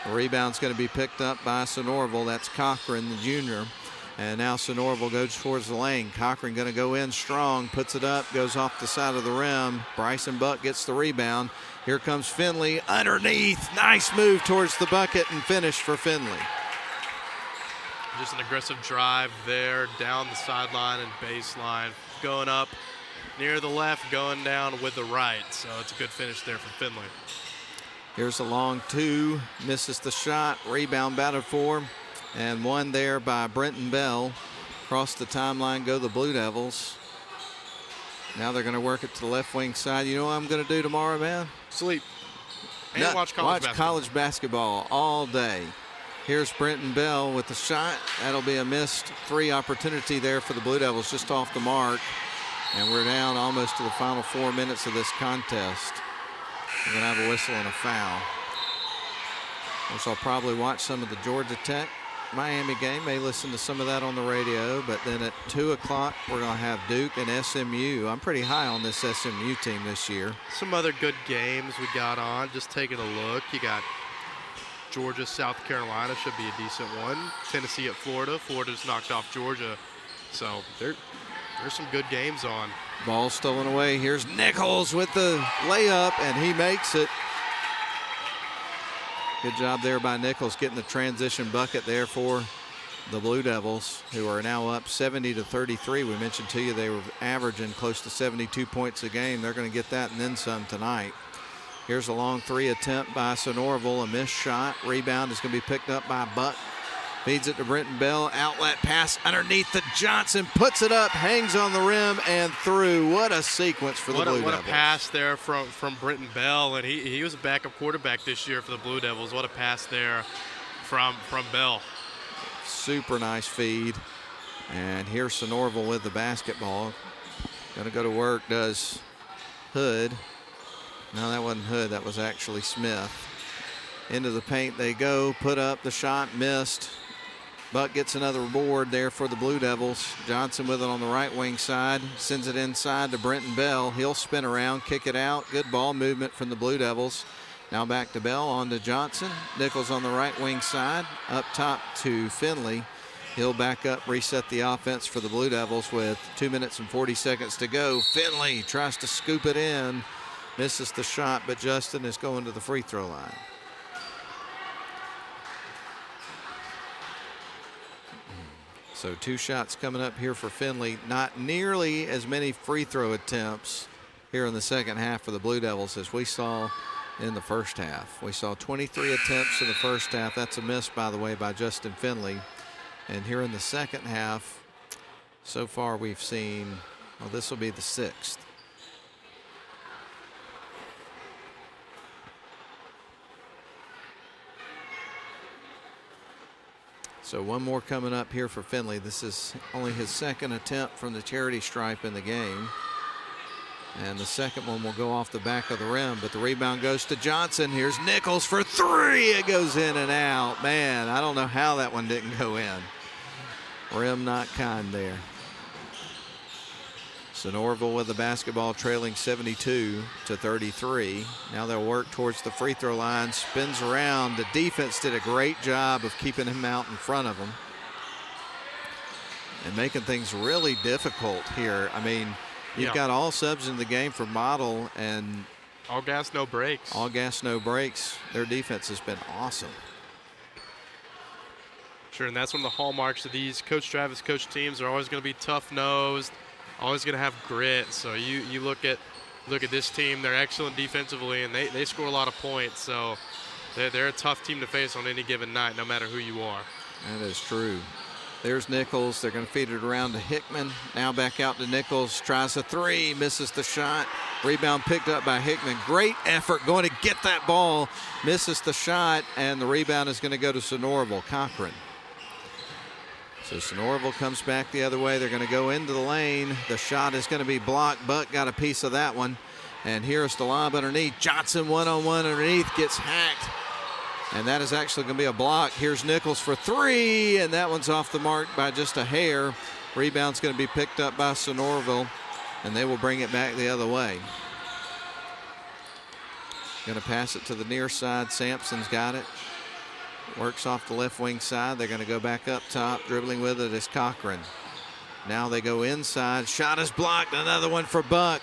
Speaker 8: The rebound's going to be picked up by Sonoraville. That's Cochran, the junior. And now Sonoraville goes towards the lane. Cochran going to go in strong, puts it up, goes off the side of the rim. Bryson Buck gets the rebound. Here comes Finley underneath. Nice move towards the bucket and finish for Finley.
Speaker 9: Just an aggressive drive there down the sideline and baseline. Going up near the left, going down with the right. So it's a good finish there for Finley.
Speaker 8: Here's a long two, misses the shot, rebound batted for, and one there by Brenton Bell. Across the timeline go the Blue Devils. Now they're going to work it to the left wing side. You know what I'm going to do tomorrow, man?
Speaker 9: Sleep. And watch
Speaker 8: college basketball all day. Here's Brenton Bell with the shot. That'll be a missed three opportunity there for the Blue Devils, just off the mark. And we're down almost to the final 4 minutes of this contest. We're going to have a whistle and a foul. So I'll probably watch some of the Georgia Tech Miami game, may listen to some of that on the radio, but then at 2 o'clock we're going to have Duke and SMU. I'm pretty high on this SMU team this year.
Speaker 9: Some other good games we got on, just taking a look. You got Georgia, South Carolina, should be a decent one. Tennessee at Florida. Florida's knocked off Georgia. So there's some good games on.
Speaker 8: Ball stolen away. Here's Nichols with the layup, and he makes it. Good job there by Nichols getting the transition bucket there for the Blue Devils, who are now up 70-33. We mentioned to you they were averaging close to 72 points a game. They're going to get that and then some tonight. Here's a long three attempt by Sonoraville, a missed shot. Rebound is going to be picked up by Buck. Feeds it to Brenton Bell. Outlet pass underneath to Johnson. Puts it up, hangs on the rim, and through. What a sequence for the Blue Devils.
Speaker 9: What a pass there from Brenton Bell. And he was a backup quarterback this year for the Blue Devils. What a pass there from Bell.
Speaker 8: Super nice feed. And here's Sonoraville with the basketball. Going to go to work, does Hood. No, that wasn't Hood. That was actually Smith. Into the paint they go. Put up the shot, missed. Buck gets another board there for the Blue Devils. Johnson with it on the right wing side. Sends it inside to Brenton Bell. He'll spin around, kick it out. Good ball movement from the Blue Devils. Now back to Bell, on to Johnson. Nichols on the right wing side. Up top to Finley. He'll back up, reset the offense for the Blue Devils with 2 minutes and 40 seconds to go. Finley tries to scoop it in. Misses the shot, but Justin is going to the free throw line. So 2 shots coming up here for Finley. Not nearly as many free throw attempts here in the second half for the Blue Devils as we saw in the first half. We saw 23 attempts in the first half. That's a miss, by the way, by Justin Finley. And here in the second half, so far we've seen, well, this will be the 6th. So one more coming up here for Finley. This is only his second attempt from the charity stripe in the game. And the second one will go off the back of the rim, but the rebound goes to Johnson. Here's Nichols for three. It goes in and out. Man, I don't know how that one didn't go in. Rim not kind there. Sonoraville with the basketball trailing 72-33. Now they'll work towards the free throw line. Spins around. The defense did a great job of keeping him out in front of him and making things really difficult here. I mean, you've got all subs in the game for Model, and
Speaker 9: all gas, no brakes.
Speaker 8: All gas, no brakes. Their defense has been awesome.
Speaker 9: Sure, and that's one of the hallmarks of these Coach Travis coach teams. Are always going to be tough-nosed, always going to have grit. So you look at this team. They're excellent defensively, and they score a lot of points. So they're a tough team to face on any given night, no matter who you are.
Speaker 8: That is true. There's Nichols. They're going to feed it around to Hickman. Now back out to Nichols. Tries a three, misses the shot. Rebound picked up by Hickman. Great effort going to get that ball. Misses the shot, and the rebound is going to go to Sonoraville. Cochran. So Sonoraville comes back the other way. They're going to go into the lane. The shot is going to be blocked. Buck got a piece of that one. And here's the lob underneath. Johnson one-on-one underneath, gets hacked. And that is actually going to be a block. Here's Nichols for three, and that one's off the mark by just a hair. Rebound's going to be picked up by Sonoraville, and they will bring it back the other way. Going to pass it to the near side. Sampson's got it. Works off the left wing side. They're going to go back up top. Dribbling with it is Cochran. Now they go inside. Shot is blocked. Another one for Buck.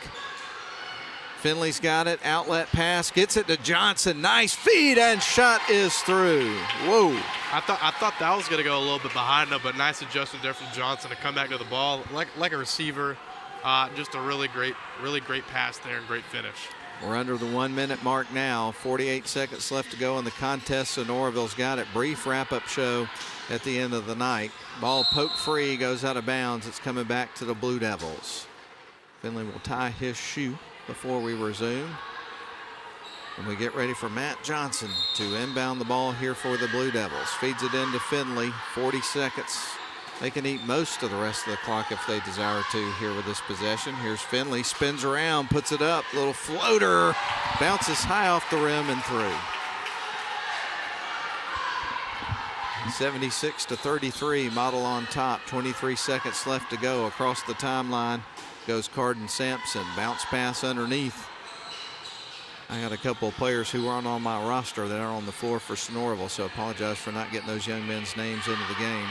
Speaker 8: Finley's got it. Outlet pass. Gets it to Johnson. Nice feed, and shot is through. Whoa.
Speaker 9: I thought that was going to go a little bit behind him, but nice adjustment there from Johnson to come back to the ball like a receiver. Just a really great pass there and great finish.
Speaker 8: We're under the 1 minute mark now. 48 seconds left to go in the contest. Sonoraville's got it. Brief wrap-up show at the end of the night. Ball poked free, goes out of bounds. It's coming back to the Blue Devils. Finley will tie his shoe before we resume. And we get ready for Matt Johnson to inbound the ball here for the Blue Devils. Feeds it into Finley. 40 seconds. They can eat most of the rest of the clock if they desire to here with this possession. Here's Finley, spins around, puts it up, little floater, bounces high off the rim and through. 76-33, Model on top. 23 seconds left to go. Across the timeline goes Carden Sampson. Bounce pass underneath. I got a couple of players who aren't on my roster that are on the floor for Sonoraville, so I apologize for not getting those young men's names into the game.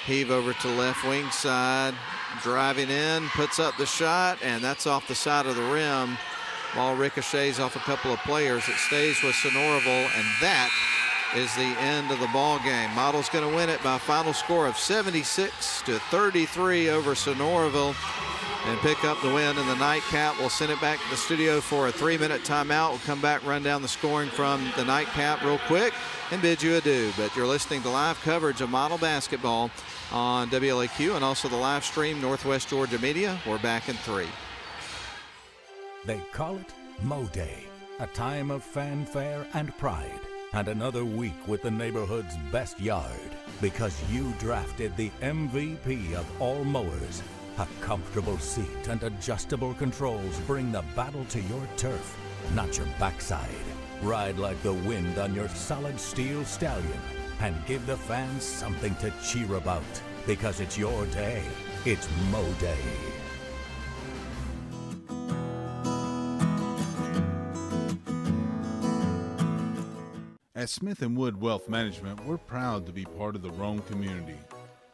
Speaker 8: Heave over to left wing side, driving in, puts up the shot, and that's off the side of the rim. Ball ricochets off a couple of players. It stays with Sonoraville, and that is the end of the ball game. Model's going to win it by a final score of 76-33 over Sonoraville and pick up the win in the nightcap. We'll send it back to the studio for a 3-minute timeout. We'll come back, run down the scoring from the nightcap real quick, and bid you adieu. But you're listening to live coverage of Model basketball on WLAQ and also the live stream Northwest Georgia Media. We're back in 3.
Speaker 11: They call it Mo Day, a time of fanfare and pride, and another week with the neighborhood's best yard, because you drafted the MVP of all mowers. A comfortable seat and adjustable controls bring the battle to your turf, not your backside. Ride like the wind on your solid steel stallion and give the fans something to cheer about, because it's your day. It's Mo Day.
Speaker 1: At Smith & Wood Wealth Management, we're proud to be part of the Rome community,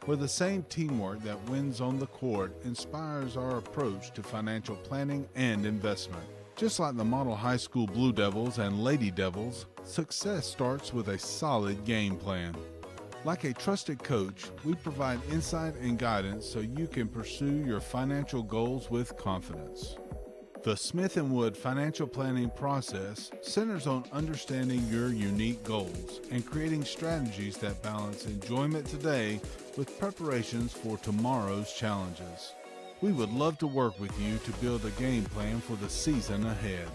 Speaker 1: where the same teamwork that wins on the court inspires our approach to financial planning and investment. Just like the Model High School Blue Devils and Lady Devils, success starts with a solid game plan. Like a trusted coach, we provide insight and guidance so you can pursue your financial goals with confidence. The Smith & Wood financial planning process centers on understanding your unique goals and creating strategies that balance enjoyment today with preparations for tomorrow's challenges. We would love to work with you to build a game plan for the season ahead.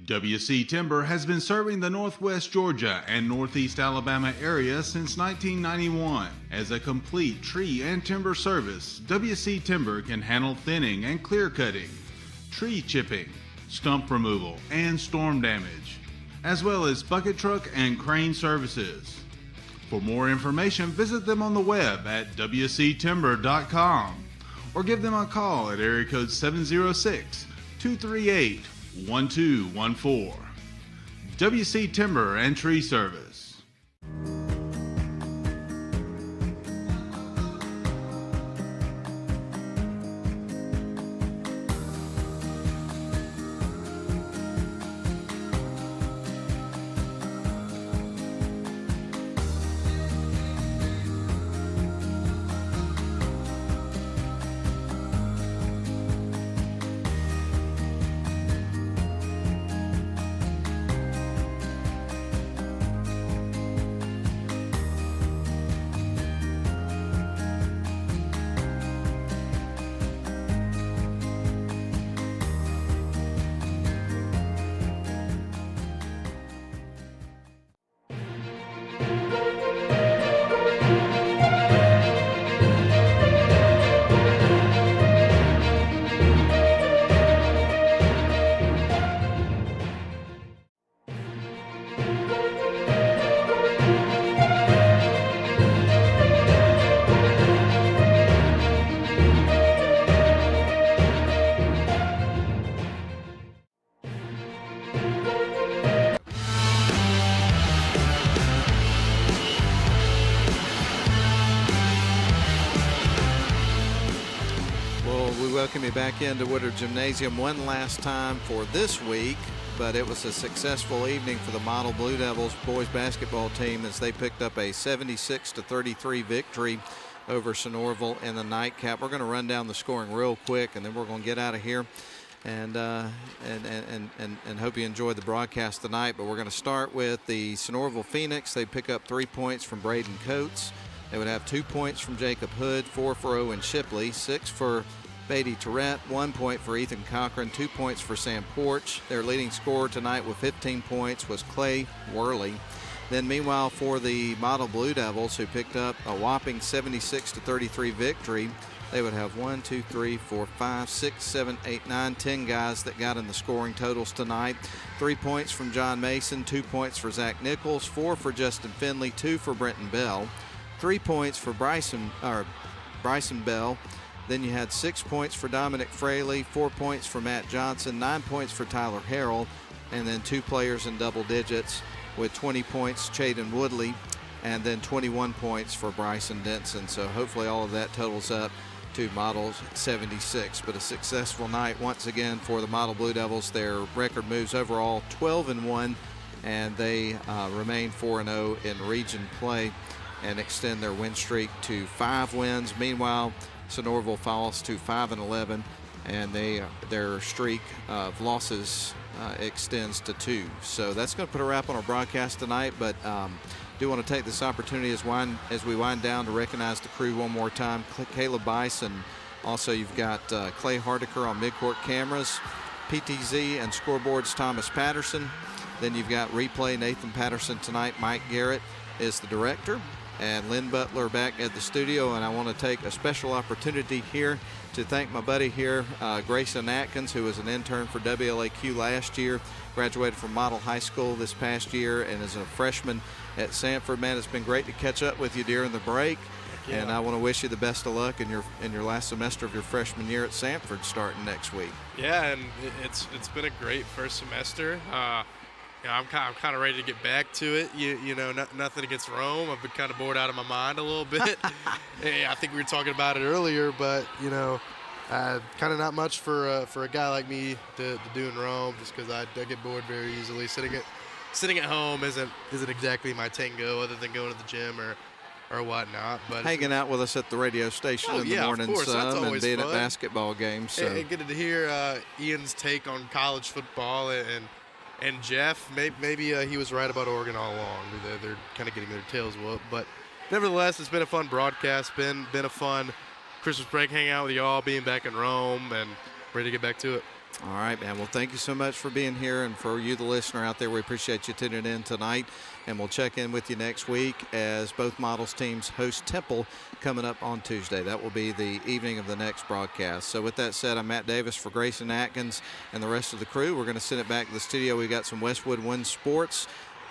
Speaker 1: WC Timber has been serving the Northwest Georgia and Northeast Alabama area since 1991. As a complete tree and timber service, WC Timber can handle thinning and clear cutting, tree chipping, stump removal, and storm damage, as well as bucket truck and crane services. For more information, visit them on the web at wctimber.com or give them a call at area code 706-238-1214. WC Timber and Tree Service.
Speaker 8: welcome you back into Woodard Gymnasium one last time for this week, but it was a successful evening for the Model Blue Devils boys basketball team as they picked up a 76-33 victory over Sonoraville in the nightcap. We're going to run down the scoring real quick, and then we're going to get out of here and hope you enjoyed the broadcast tonight. But we're going to start with the Sonoraville Phoenix. They pick up 3 points from Braden Coates. They would have 2 points from Jacob Hood, 4 for Owen Shipley, 6 for Beatty Tourette, 1 point for Ethan Cochran, 2 points for Sam Porch. Their leading scorer tonight with 15 points was Clay Worley. Then meanwhile for the Model Blue Devils, who picked up a whopping 76-33 victory, they would have 1, 2, 3, 4, 5, 6, 7, 8, 9, 10 guys that got in the scoring totals tonight. 3 points from John Mason, 2 points for Zach Nichols, 4 for Justin Finley, 2 for Brenton Bell, 3 points for Bryson Bell. Then you had 6 points for Dominic Fraley, 4 points for Matt Johnson, 9 points for Tyler Harrell, and then 2 players in double digits with 20 points, Chaden Woodley, and then 21 points for Bryson Denson. So hopefully all of that totals up to Models 76. But a successful night once again for the Model Blue Devils. Their record moves overall 12-1, and they remain 4-0 in region play and extend their win streak to 5 wins. Meanwhile, Sonoraville falls to 5-11, and their streak of losses extends to 2. So that's going to put a wrap on our broadcast tonight, but do want to take this opportunity as we wind down to recognize the crew one more time. Caleb Bice, and also you've got Clay Hardiker on midcourt cameras, PTZ and scoreboards Thomas Patterson. Then you've got replay Nathan Patterson tonight. Mike Garrett is the director, and Lynn Butler back at the studio. And I want to take a special opportunity here to thank my buddy here, Grayson Atkins, who was an intern for WLAQ last year, graduated from Model High School this past year, and is a freshman at Sanford. Man, it's been great to catch up with you during the break. Yeah. And I want to wish you the best of luck in your last semester of your freshman year at Sanford starting next week.
Speaker 9: Yeah, and it's been a great first semester. I'm kind of ready to get back to it. You know, nothing against Rome. I've been kind of bored out of my mind a little bit. Hey, I think we were talking about it earlier, but you know, kind of not much for a guy like me to do in Rome, just because I get bored very easily. Sitting at home isn't exactly my tango, other than going to the gym or whatnot. But
Speaker 8: hanging out with us at the radio station in the morning some, and being fun at basketball games. So.
Speaker 9: And getting to hear Ian's take on college football and Jeff, maybe he was right about Oregon all along. They're kind of getting their tails whooped. But nevertheless, it's been a fun broadcast, been a fun Christmas break hanging out with y'all, being back in Rome, and ready to get back to it.
Speaker 8: All right, man. Well, thank you so much for being here, and for you, the listener out there, we appreciate you tuning in tonight. And we'll check in with you next week as both Models teams host Temple coming up on Tuesday. That will be the evening of the next broadcast. So with that said, I'm Matt Davis for Grayson Atkins and the rest of the crew. We're going to send it back to the studio. We've got some Westwood One Sports,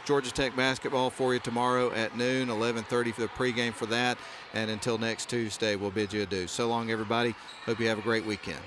Speaker 8: Georgia Tech basketball for you tomorrow at noon, 11:30 for the pregame for that. And until next Tuesday, we'll bid you adieu. So long, everybody. Hope you have a great weekend.